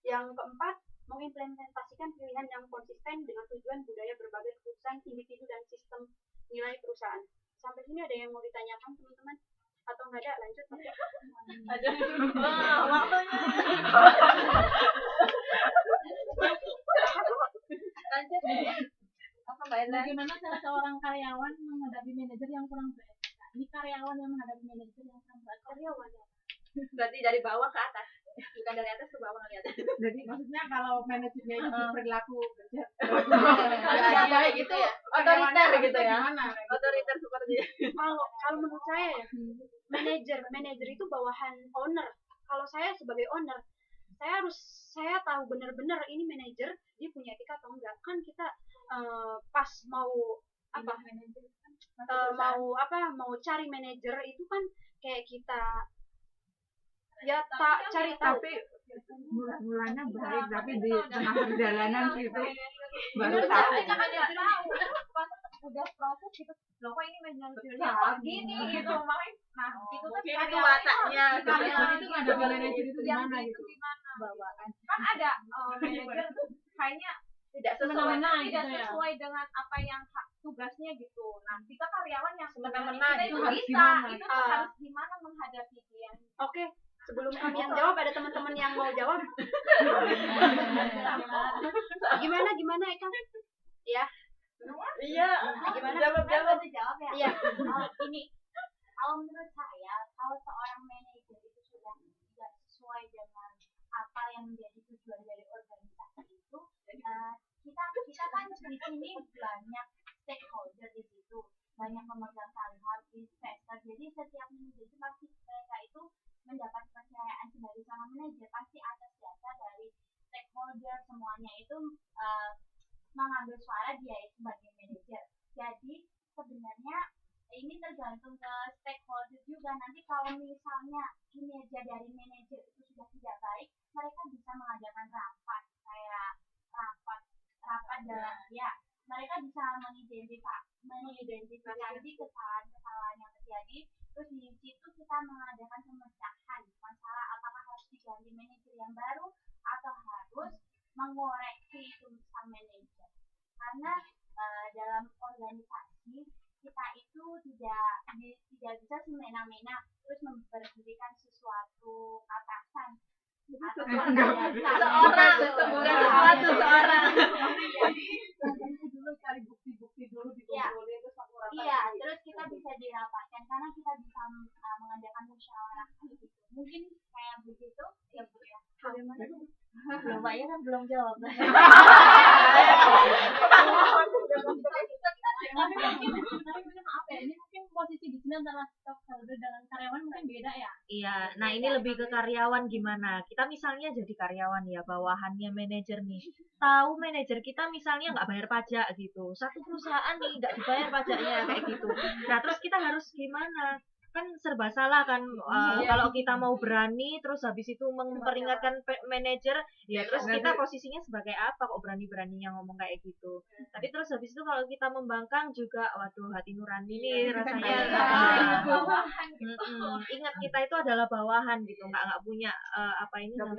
Yang keempat, mengimplementasikan pilihan yang konsisten dengan tujuan budaya berbagai keputusan individu dan sistem nilai perusahaan. Sampai sini ada yang mau ditanyakan teman-teman? Atau enggak ada? Lanjut. Ada. Waktunya. Lanjut. Apa Mbak Enda? Bagaimana cara seorang karyawan menghadapi manajer yang kurang beretika? Ini karyawan yang menghadapi manajer yang kurang beretika. Karyawan ya. Berarti dari bawah ke atas, bukan dari atas ke bawah ngeliat. Jadi maksudnya kalau manajernya itu berperilaku baik gitu ya, otoriter gitu ya, gimana? otoriter seperti kalau menurut saya ya, manajer itu bawahan owner. Kalau saya sebagai owner, saya tahu benar-benar ini manajer dia punya etika atau enggak. Kan kita pas mau cari manajer itu kan kayak kita ya cari tahu. Tapi mulanya baik, tapi di tengah perjalanan gitu baru Bener, tahu. kita kan nggak tahu. Pas udah proses gitu, loh kok ini manajernya kok gini gitu, makanya nah itu kan Itu wataknya. karyawan Itu ada manajer itu gimana gitu. bawaan. Kan ada manajer tuh kayaknya tidak Semena-mena tidak gitu ya. sesuai dengan apa yang tugasnya gitu. Nah, kita karyawan yang sebenarnya Semena-mena kita gitu, itu harus bisa, gimana? itu tuh harus gimana menghadapi dia. Oke, Sebelum kami yang jawab, ada teman-teman yang mau jawab. Gimana Eka? Ya. Iya. Gimana? Jawab. Iya. Ini kalau menurut saya kalau seorang manajer itu sudah tidak sesuai dengan apa yang menjadi tujuan dari organisasi itu, kita kan di sini banyak stakeholder di situ, banyak pemegang saham, investor. Jadi setiap manajer itu pasti mereka itu mendapat kepercayaan sebagai seorang manajer pasti atas dasar dari stakeholder semuanya itu mengambil suara dia sebagai manajer. Jadi sebenarnya ini tergantung ke stakeholder juga. Nanti kalau misalnya kinerja dari manajer itu sudah tidak baik, mereka bisa mengadakan rapat kayak rapat dalam mereka bisa mengidentifikasi kesalahan yang terjadi. Terus di situ kita mengadakan pemecahan masalah apakah harus diganti manajer yang baru atau harus mengoreksi itu sang manajer. Karena dalam organisasi kita itu tidak bisa semena-mena terus memberhentikan sesuatu atasan atau seorang. Dulu cari bukti-bukti dulu dikumpulin terus aku rapat. Iya, terus kita bisa dirapatkan karena kita bisa mengadakan musyawarah gitu. Mungkin kayak begitu ya Bu ya. Belum Pak ya kan belum jawab. Tapi mungkin apa ya? Ini mungkin posisi di sini antara stakeholder dengan karyawan mungkin beda ya. Iya, nah ini lebih ke karyawan gimana? Kita misalnya jadi karyawan ya, bawahannya manajer nih. Tahu manajer kita misalnya nggak bayar pajak gitu. Satu perusahaan nih nggak dibayar pajaknya kayak gitu. Nah terus kita harus gimana? Kan serba salah kan kalau kita mau berani terus habis itu memperingatkan manajer ya terus kita posisinya sebagai apa kok berani-beraninya ngomong kayak gitu. Tapi terus habis itu kalau kita membangkang juga waduh hati nurani nih rasanya ingat kita itu adalah bawahan gitu nggak punya nggak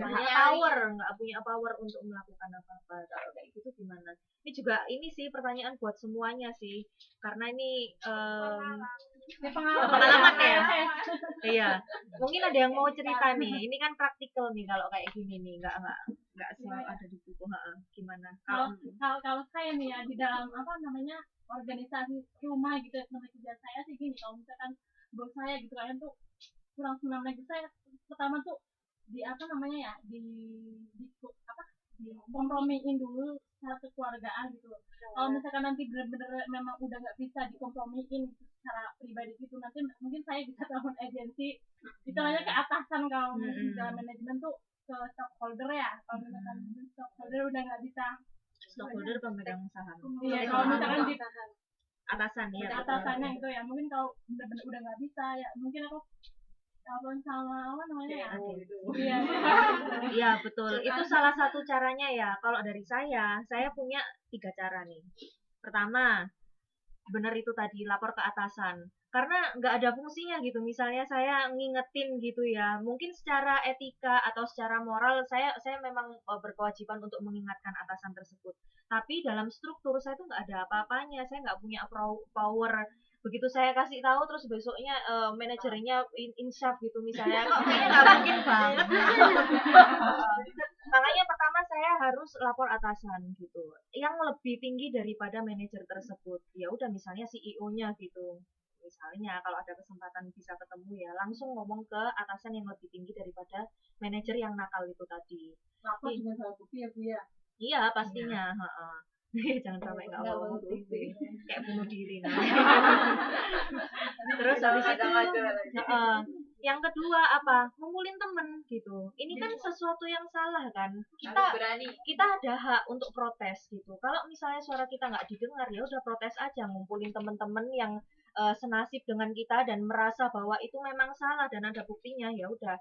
punya power untuk melakukan apa-apa. Kalau kayak gitu gimana? Ini juga ini sih pertanyaan buat semuanya sih karena ini pengalaman ya. Iya. Mungkin ada yang mau cerita nih. Ini kan praktikal nih kalau kayak gini nih, nggak selalu ada di buku. Gimana? Kalau saya nih ya di dalam organisasi rumah gitu sama kerja saya sih gini, kalau misalkan bos saya gitu kalian tuh kurang senang lagi saya pertama tuh di kompromiin dulu secara kekeluargaan gitu. Kalau misalkan nanti benar-benar memang udah nggak bisa dikompromiin secara pribadi gitu, nanti mungkin saya bisa telepon agensi, istilahnya ke atasan kalau dalam manajemen tuh ke stockholder ya. Kalau misalkan stockholder udah nggak bisa, stockholder pemegang saham. Iya, kalau misalkan di atasan ya. Atasannya itu ya, mungkin kalau benar-benar udah nggak bisa ya, mungkin aku telepon sama Iya betul. Itu salah satu caranya ya. Kalau dari saya punya 3 cara nih. Pertama, benar itu tadi lapor ke atasan. Karena nggak ada fungsinya gitu. Misalnya saya ngingetin gitu ya. Mungkin secara etika atau secara moral saya memang berkewajiban untuk mengingatkan atasan tersebut. Tapi dalam struktur saya tuh nggak ada apa-apanya. Saya nggak punya power. Begitu saya kasih tahu terus besoknya manajernya insaf gitu misalnya kok kayaknya nggak mungkin banget. Makanya pertama saya harus lapor atasan gitu yang lebih tinggi daripada manajer tersebut. Ya udah misalnya CEO-nya gitu. Misalnya kalau ada kesempatan bisa ketemu ya langsung ngomong ke atasan yang lebih tinggi daripada manajer yang nakal itu tadi. Lapor dengan salah bukti ya Bu ya. Iya pastinya. Jangan sampai nggak mau bukti kayak bunuh diri. Terus habis itu yang kedua apa? Ngumpulin temen gitu. Ini kan sesuatu yang salah kan. Kita ada hak untuk protes gitu. Kalau misalnya suara kita nggak didengar ya udah protes aja, ngumpulin temen-temen yang senasib dengan kita dan merasa bahwa itu memang salah dan ada buktinya ya udah.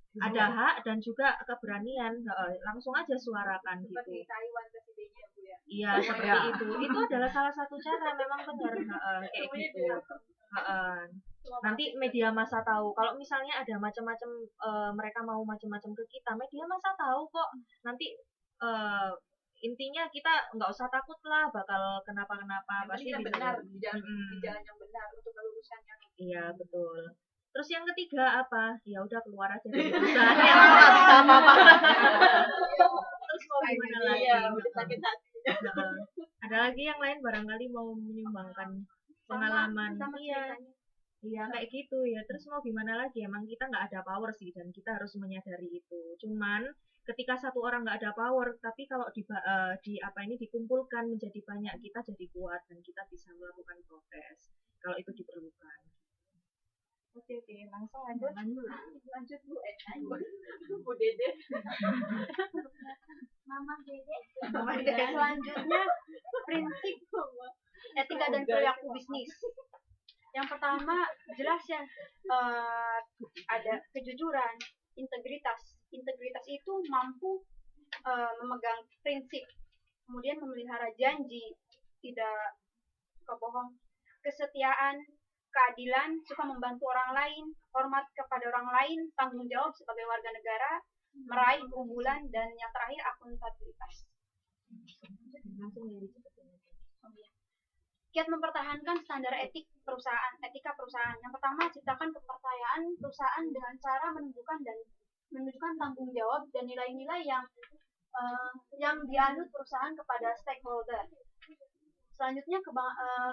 Ada hak dan juga keberanian langsung aja suarakan gitu. Seperti Taiwan presidennya Bu ya. Iya seperti itu. Itu adalah salah satu cara memang benar kayak gitu. Nanti media massa tahu. Kalau misalnya ada macam-macam mereka mau macam-macam ke kita, media massa tahu kok. Nanti intinya kita nggak usah takut lah bakal kenapa-kenapa. Pasti benar di jalan yang benar untuk kelulusannya. Iya betul. Terus yang ketiga apa? Ya udah keluar aja dari perusahaan ya, nggak bisa apa-apa. Terus mau gimana lagi? udah sakit hati. Heeh. Ada lagi yang lain barangkali mau menyumbangkan pengalaman. Iya kayak gitu ya. Terus mau gimana lagi? Emang kita nggak ada power sih dan kita harus menyadari itu. Cuman ketika satu orang nggak ada power, tapi kalau dikumpulkan menjadi banyak, kita jadi kuat dan kita bisa melakukan progres. Kalau itu diperlukan. Oke, langsung lanjut. Lanjut Bu, Bu Dede. Mama Dede. Selanjutnya prinsip etika dan perilaku bisnis. Yang pertama jelas ya, ada kejujuran, integritas. Integritas itu mampu memegang prinsip, kemudian memelihara janji, tidak kebohong, kesetiaan, keadilan, suka membantu orang lain, hormat kepada orang lain, tanggung jawab sebagai warga negara, meraih keunggulan, dan yang terakhir akuntabilitas. Kiat mempertahankan standar etika perusahaan. Yang pertama, ciptakan kepercayaan perusahaan dengan cara menunjukkan tanggung jawab dan nilai-nilai yang dianut perusahaan kepada stakeholder. Selanjutnya,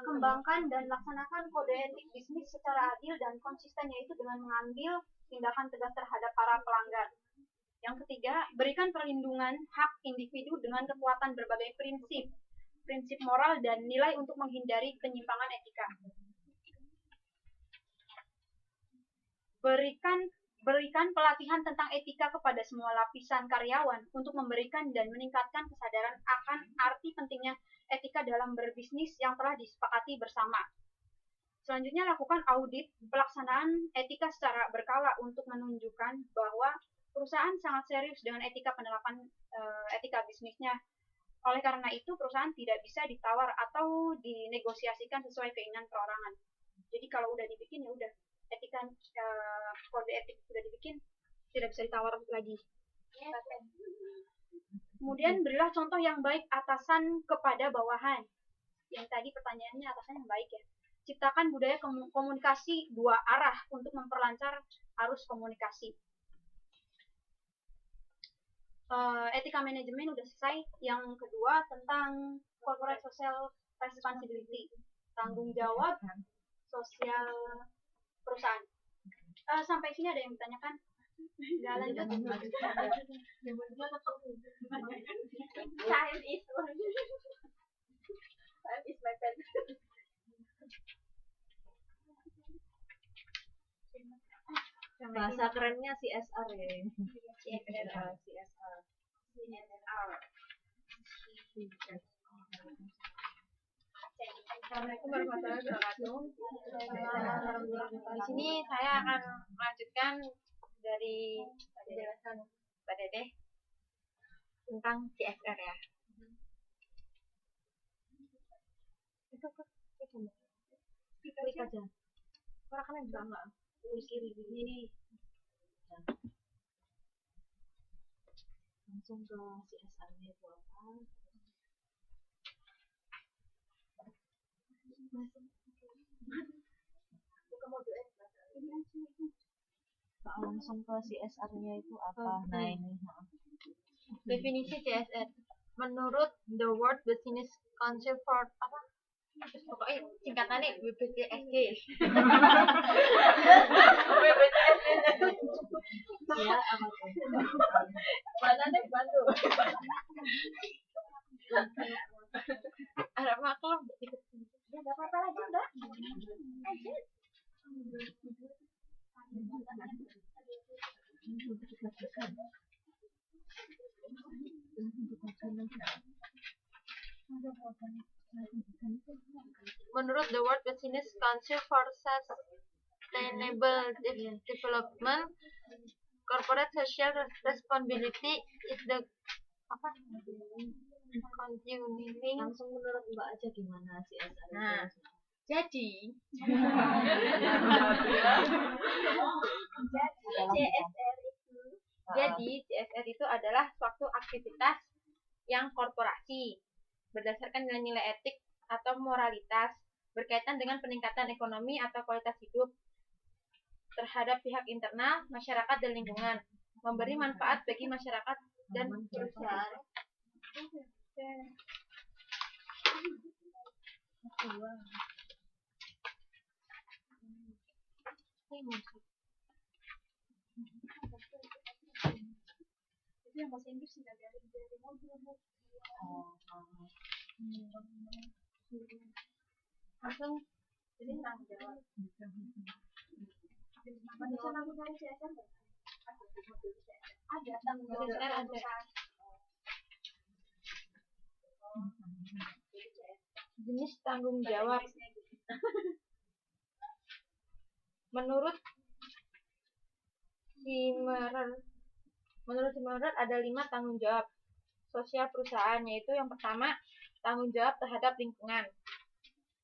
kembangkan dan laksanakan kode etik bisnis secara adil dan konsisten, yaitu dengan mengambil tindakan tegas terhadap para pelanggar. Yang ketiga, berikan perlindungan hak individu dengan kekuatan berbagai prinsip moral dan nilai untuk menghindari penyimpangan etika. Berikan pelatihan tentang etika kepada semua lapisan karyawan untuk memberikan dan meningkatkan kesadaran akan arti pentingnya etika dalam berbisnis yang telah disepakati bersama. Selanjutnya, lakukan audit pelaksanaan etika secara berkala untuk menunjukkan bahwa perusahaan sangat serius dengan penerapan etika bisnisnya. Oleh karena itu, perusahaan tidak bisa ditawar atau dinegosiasikan sesuai keinginan perorangan. Jadi kalau udah dibikin, ya udah, kode etik sudah dibikin, tidak bisa ditawar lagi. Kemudian berilah contoh yang baik atasan kepada bawahan. Yang tadi pertanyaannya atasan yang baik ya. Ciptakan budaya komunikasi dua arah untuk memperlancar arus komunikasi. Etika manajemen udah selesai. Yang kedua tentang corporate social responsibility, tanggung jawab sosial perusahaan. Sampai sini ada yang ditanyakan? Nggak lanjut. Time is my pen. Bahasa kerennya CSR ya. CSR. Assalamualaikum warahmatullahi wabarakatuh. Di sini saya akan melanjutkan dari penjelasan Mbak Dede tentang CSR ya. Klik aja. Orang kan juga enggak. Kiri ini. Langsung ke CSR-nya itu apa? Langsung ke CSR-nya itu apa? Nah ini. Definisi CSR. Menurut The World Business Council for apa? Pokoknya singkatannya WBCSD. Ya, apa tuh? Mana deh bantu. Harap maklum. Ya, nggak apa-apa lagi, Mbak. Menurut The World Business Council for Sustainable Development, corporate social responsibility is the continuing. Langsung menurut Mbak aja gimana CSR? Nah, jadi CSR itu adalah suatu aktivitas yang korporasi berdasarkan nilai-nilai etik atau moralitas berkaitan dengan peningkatan ekonomi atau kualitas hidup terhadap pihak internal, masyarakat, dan lingkungan, memberi manfaat bagi masyarakat dan perusahaan. Itu yang bahasa Inggris tidak dari mobil Bu. Langsung jadi tanggung jawab. Bisa langsung dari CSR nggak? Ada tanggung jawab CSR ada. Jenis tanggung jawab. Menurut Simmerer ada 5 tanggung jawab sosial perusahaan, yaitu yang pertama tanggung jawab terhadap lingkungan,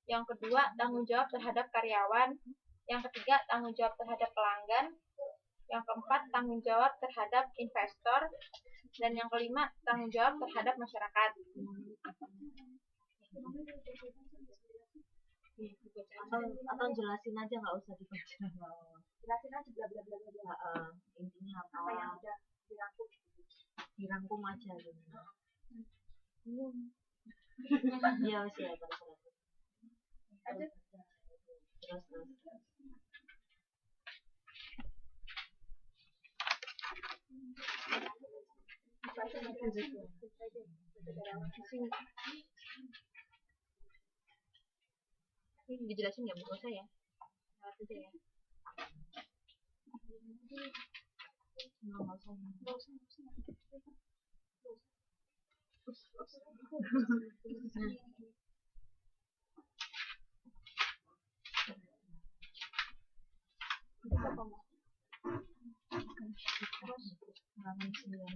yang kedua tanggung jawab terhadap karyawan, yang ketiga tanggung jawab terhadap pelanggan, yang keempat tanggung jawab terhadap investor, dan yang kelima tanggung jawab terhadap masyarakat. Atau jelasin aja, nggak usah dibaca. Jelasin aja bla bla bla bla. Intinya Apa yang udah dirangkum. dirangkum aja gitu. Iya wis ya terus. Terus. Ini dijelasin nggak menurut saya? Lewat aja ya. Halaman 19.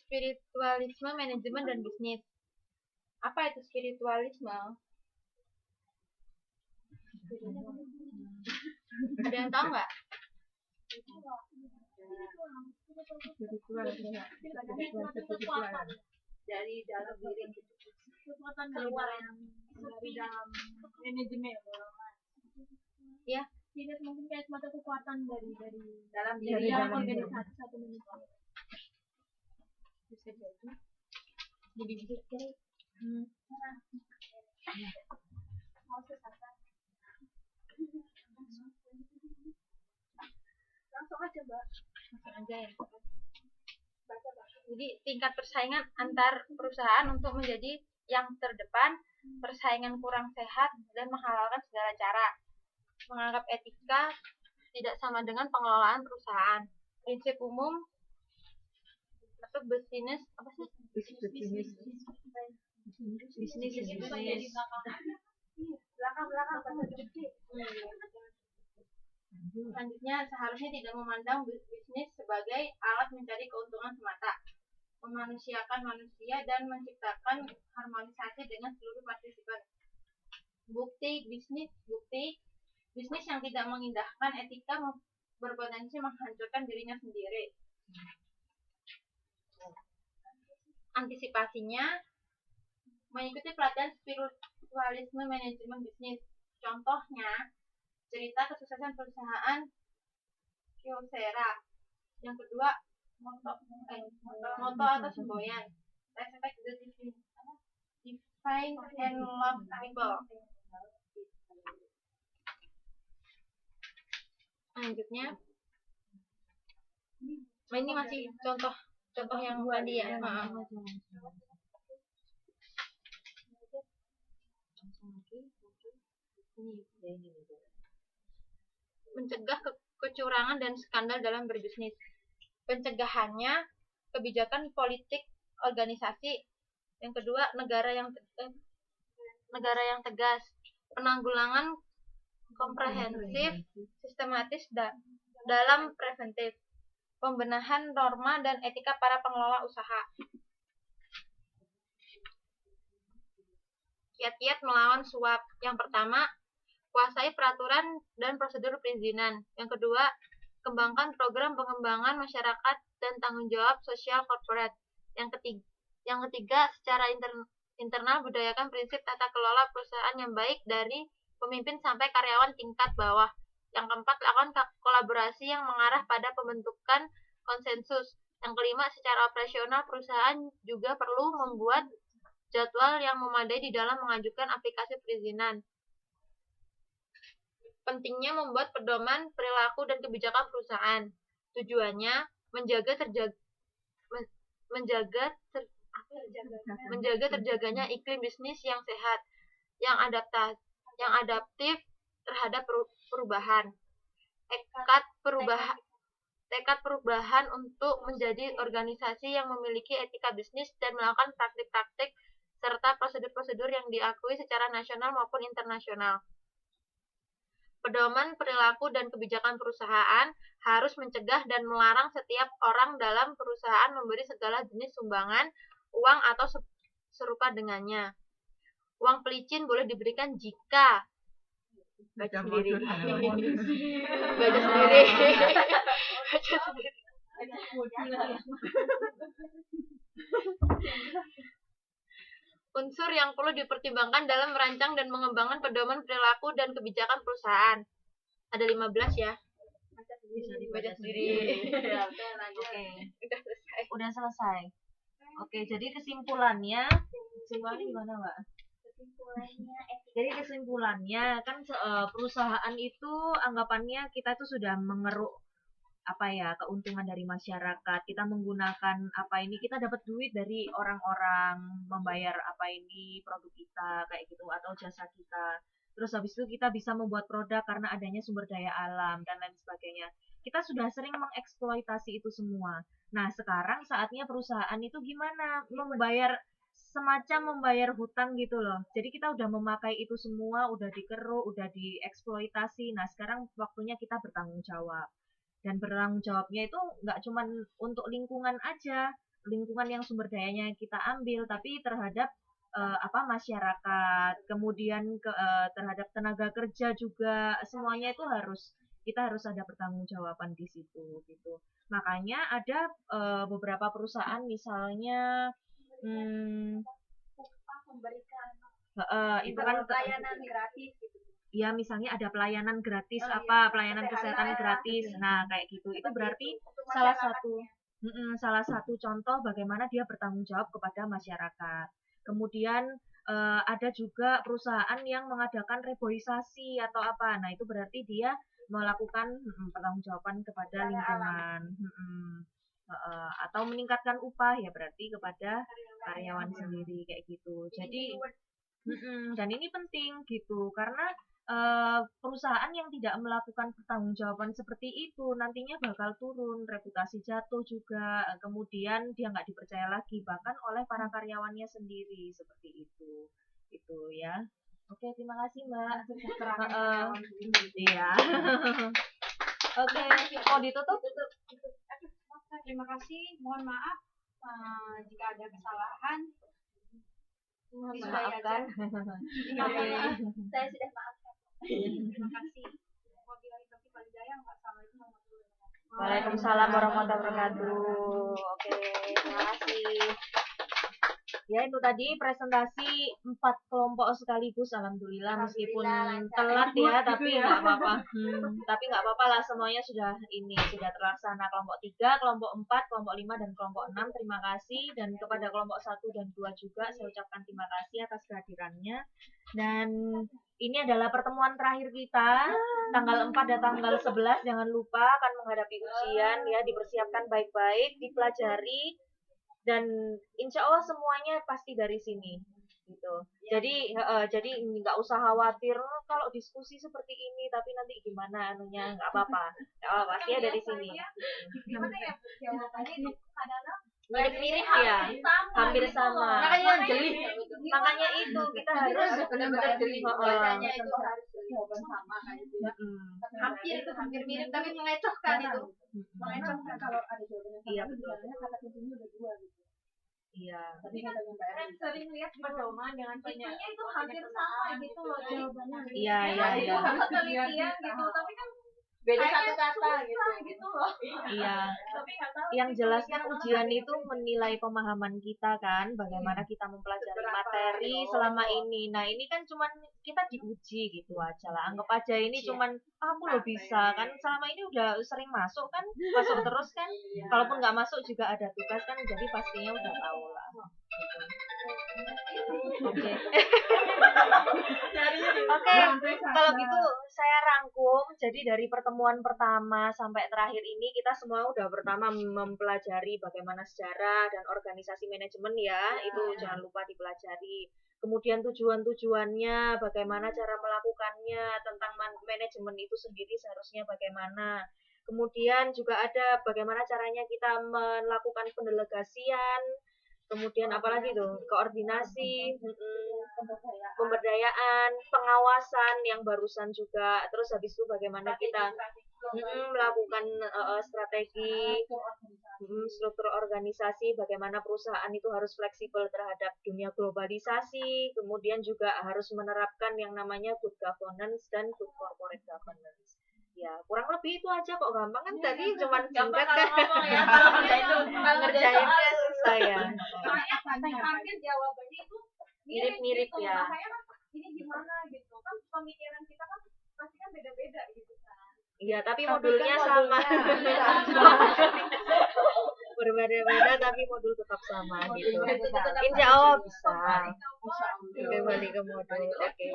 Spiritualisme, manajemen, dan bisnis. Apa itu spiritualisme? Ada yang tahu nggak? Dari dalam diri kita. Kekuatan keluar yang dari dalam manajemen. Ya, Spirit mungkin kayak semacam kekuatan dari Dalam dari diri dalam organisasi satu manajemen. bisa jadi. Jadi bisa jadi. mau sesatan. Langsung aja Mbak. Langsung aja ya. Baca. Jadi tingkat persaingan antar perusahaan untuk menjadi yang terdepan, persaingan kurang sehat, dan menghalalkan segala cara. Menganggap etika tidak sama dengan pengelolaan perusahaan. Prinsip umum atau bisnis apa sih? Bisnis. Belakang baca dikit. Selanjutnya, seharusnya tidak memandang bisnis sebagai alat mencari keuntungan semata, memanusiakan manusia, dan menciptakan harmonisasi dengan seluruh partisipan. Bukti bisnis yang tidak mengindahkan etika berpotensi menghancurkan dirinya sendiri. Antisipasinya, mengikuti pelatihan spiritualisme manajemen bisnis. Contohnya, cerita kesuksesan perusahaan Kyocera. Yang kedua, moto atau semboyan. Respect the divine and love people. Selanjutnya, ini masih contoh yang tadi ya. Mencegah kecurangan dan skandal dalam berbisnis. Pencegahannya, kebijakan politik organisasi. Yang kedua, negara yang tegas. Penanggulangan komprehensif, sistematis dalam preventif. Pembenahan norma dan etika para pengelola usaha. Kiat-kiat melawan suap. Yang pertama, kuasai peraturan dan prosedur perizinan. Yang kedua, kembangkan program pengembangan masyarakat dan tanggung jawab sosial korporat. Yang ketiga, secara Internal, budayakan prinsip tata kelola perusahaan yang baik dari pemimpin sampai karyawan tingkat bawah. Yang keempat, lakukan kolaborasi yang mengarah pada pembentukan konsensus. Yang kelima, secara operasional perusahaan juga perlu membuat jadwal yang memadai di dalam mengajukan aplikasi perizinan. Pentingnya membuat pedoman perilaku dan kebijakan perusahaan. Tujuannya menjaga terjaganya iklim bisnis yang sehat, yang adaptif terhadap perubahan. Tekad perubahan untuk menjadi organisasi yang memiliki etika bisnis dan melakukan praktik-praktik serta prosedur-prosedur yang diakui secara nasional maupun internasional. Pedoman perilaku dan kebijakan perusahaan harus mencegah dan melarang setiap orang dalam perusahaan memberi segala jenis sumbangan, uang atau serupa dengannya. Uang pelicin boleh diberikan jika baca sendiri. Unsur yang perlu dipertimbangkan dalam merancang dan mengembangkan pedoman perilaku dan kebijakan perusahaan. Ada 15 ya. Bisa dibaca sendiri. Oke. Udah selesai. Oke, jadi kesimpulannya gimana, Mbak? Jadi kesimpulannya kan perusahaan itu anggapannya kita tuh sudah mengeruk keuntungan dari masyarakat. Kita menggunakan kita dapat duit dari orang-orang, membayar produk kita kayak gitu atau jasa kita. Terus habis itu kita bisa membuat produk karena adanya sumber daya alam dan lain sebagainya. Kita sudah sering mengeksploitasi itu semua. Nah, sekarang saatnya perusahaan itu gimana? Semacam membayar hutang gitu loh. Jadi kita udah memakai itu semua, udah dikeruk, udah dieksploitasi. Nah, sekarang waktunya kita bertanggung jawab. Dan bertanggung jawabnya itu nggak cuma untuk lingkungan aja, lingkungan yang sumber dayanya kita ambil, tapi terhadap masyarakat, kemudian terhadap tenaga kerja juga, semuanya itu kita harus ada pertanggungjawaban di situ gitu. Makanya ada beberapa perusahaan misalnya memberikan itu kan pelayanan gratis gitu. Ya, misalnya ada pelayanan gratis pelayanan kesehatan gratis. Nah, kayak gitu. Itu berarti salah satu contoh bagaimana dia bertanggung jawab kepada masyarakat. Kemudian ada juga perusahaan yang mengadakan reboisasi atau apa. Nah, itu berarti dia melakukan pertanggungjawaban kepada lingkungan. Atau meningkatkan upah ya berarti kepada karyawan sendiri kayak gitu. Jadi dan ini penting gitu karena perusahaan yang tidak melakukan pertanggungjawaban seperti itu nantinya bakal turun, reputasi jatuh juga, kemudian dia nggak dipercaya lagi bahkan oleh para karyawannya sendiri seperti itu ya. Oke, terima kasih Mbak. Iya. Oke, mau ditutup? Terima kasih, mohon maaf jika ada kesalahan. Maafkan. Saya sudah maafkan. Terima kasih. Waalaikumsalam warahmatullahi wabarakatuh. Oke, terima kasih. Ya, itu tadi presentasi 4 kelompok sekaligus. Alhamdulillah meskipun telat ya, tapi nggak apa-apa. Tapi nggak apa-apa lah, semuanya sudah terlaksana. Kelompok 3, kelompok 4, kelompok 5 dan kelompok 6. Terima kasih, dan kepada kelompok 1 dan 2 juga saya ucapkan terima kasih atas kehadirannya. Dan ini adalah pertemuan terakhir kita, tanggal 4 dan tanggal 11. Jangan lupa akan menghadapi ujian ya, dipersiapkan baik-baik, dipelajari. Dan insya Allah semuanya pasti dari sini gitu. Jadi nggak usah khawatir kalau diskusi seperti ini tapi nanti gimana anunya, nggak apa-apa, pasti ada di sini. Gimana ya jawabannya itu kadang-kadang mirip ya, hampir sama. Makanya jeli. Makanya itu kita harus benar-benar jeli. Bacanya itu harus jawaban sama kayak gitu ya. Hampir mirip tapi mengecohkan itu. Mengecohkan kalau ada jawabannya sama. Iya, betul. Kata kuncinya udah 2 gitu. Iya. Tapi kan sering lihat pedoman dengan penyanyi itu hampir sama gitu loh jawabannya. Iya. Itu harus penelitian gitu. Tapi kan beda satu kata gitu loh. Iya. Tapi nggak tahu Yang jelas kan ujian itu menilai pemahaman kita kan, bagaimana kita mempelajari materi selama ini. Nah ini kan cuman kita diuji gitu aja lah. Anggap aja ini cuman aku lo bisa kan, selama ini udah sering masuk kan, masuk terus kan. Kalaupun nggak masuk juga ada tugas kan, jadi pastinya udah tahu lah. Oke. Oke, kalau gitu saya rangkum. Jadi dari pertemuan pertama sampai terakhir ini kita semua udah pertama mempelajari bagaimana sejarah dan organisasi manajemen ya. Itu jangan lupa dipelajari. Kemudian tujuan-tujuannya, bagaimana cara melakukannya, tentang manajemen itu sendiri seharusnya bagaimana. Kemudian juga ada bagaimana caranya kita melakukan pendelegasian. Kemudian apalagi tuh, koordinasi, pemberdayaan, pengawasan yang barusan juga. Terus habis itu bagaimana kita melakukan strategi, struktur organisasi, bagaimana perusahaan itu harus fleksibel terhadap dunia globalisasi. Kemudian juga harus menerapkan yang namanya good governance dan good corporate governance. Ya, kurang lebih itu aja kok, gampang kan tadi cuman singkat kan. Ya, kalau Ngerjainnya susah ya. Hampir jawabannya itu Mirip-mirip gitu. ya. Makanya kan ini gimana gitu kan, pemikiran kita kan pasti kan beda-beda gitu kan. Iya, tapi modulnya sama. Berbeda-beda tapi modul tetap sama gitu. Insya Allah bisa. Oke, balik ke modul. Oke.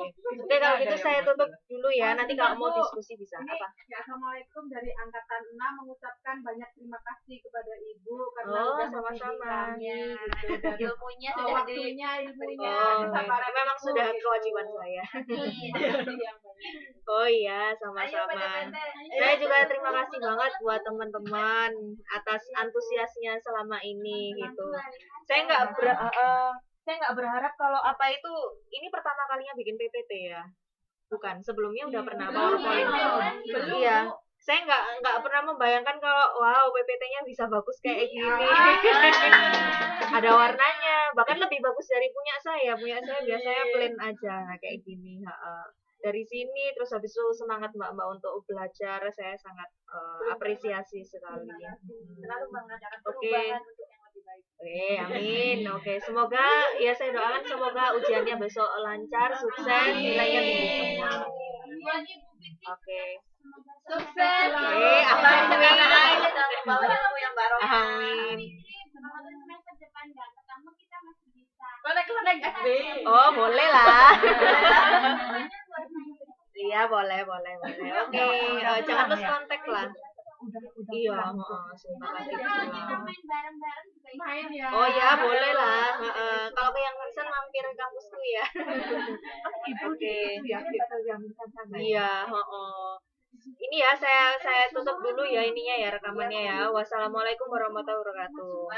Oke, kalau gitu saya tutup dulu ya. Nanti kalau mau diskusi bisa. Apa? Ya, Assalamualaikum dari angkatan 6 mengucapkan banyak terima kasih kepada Ibu karena Oh, udah sama-sama. mendidikannya gitu dan Ilmunya sudah waktunya, ilmunya, Oh, kesabaran memang Ibu, sudah gitu. kewajiban saya. Yang banyak. Oh iya, sama-sama. Saya juga terima kasih banget buat teman-teman atas antusiasnya selama ini gitu. Saya nggak berharap kalau apa itu ini pertama kalinya bikin PPT ya. Bukan, sebelumnya udah pernah PowerPoint. Iya. Saya nggak pernah membayangkan kalau wow PPT-nya bisa bagus kayak gini. Ada warnanya, bahkan lebih bagus dari punya saya. Punya saya biasanya plain aja kayak gini. Dari sini terus habis itu semangat mbak-mbak untuk belajar, saya sangat apresiasi sekali. Oke. Amin. Oke, semoga ya saya doakan semoga ujiannya besok lancar, sukses, nilainya tinggi semua. Oke. Sukses. Amin. Semester depan nggak ketemu kita masih bisa. Konek FB. Oh, boleh lah. Iya, boleh. Oke, jangan lupa kontak lah. Iya, terima kasih. Main bareng-bareng juga itu. Main ya. Oh ya, boleh lah. Kalau ke yang Hansen mampir kampusku ya. Oke. Iya, Ini ya saya tutup dulu ya ininya ya rekamannya ya. Wassalamualaikum warahmatullahi wabarakatuh.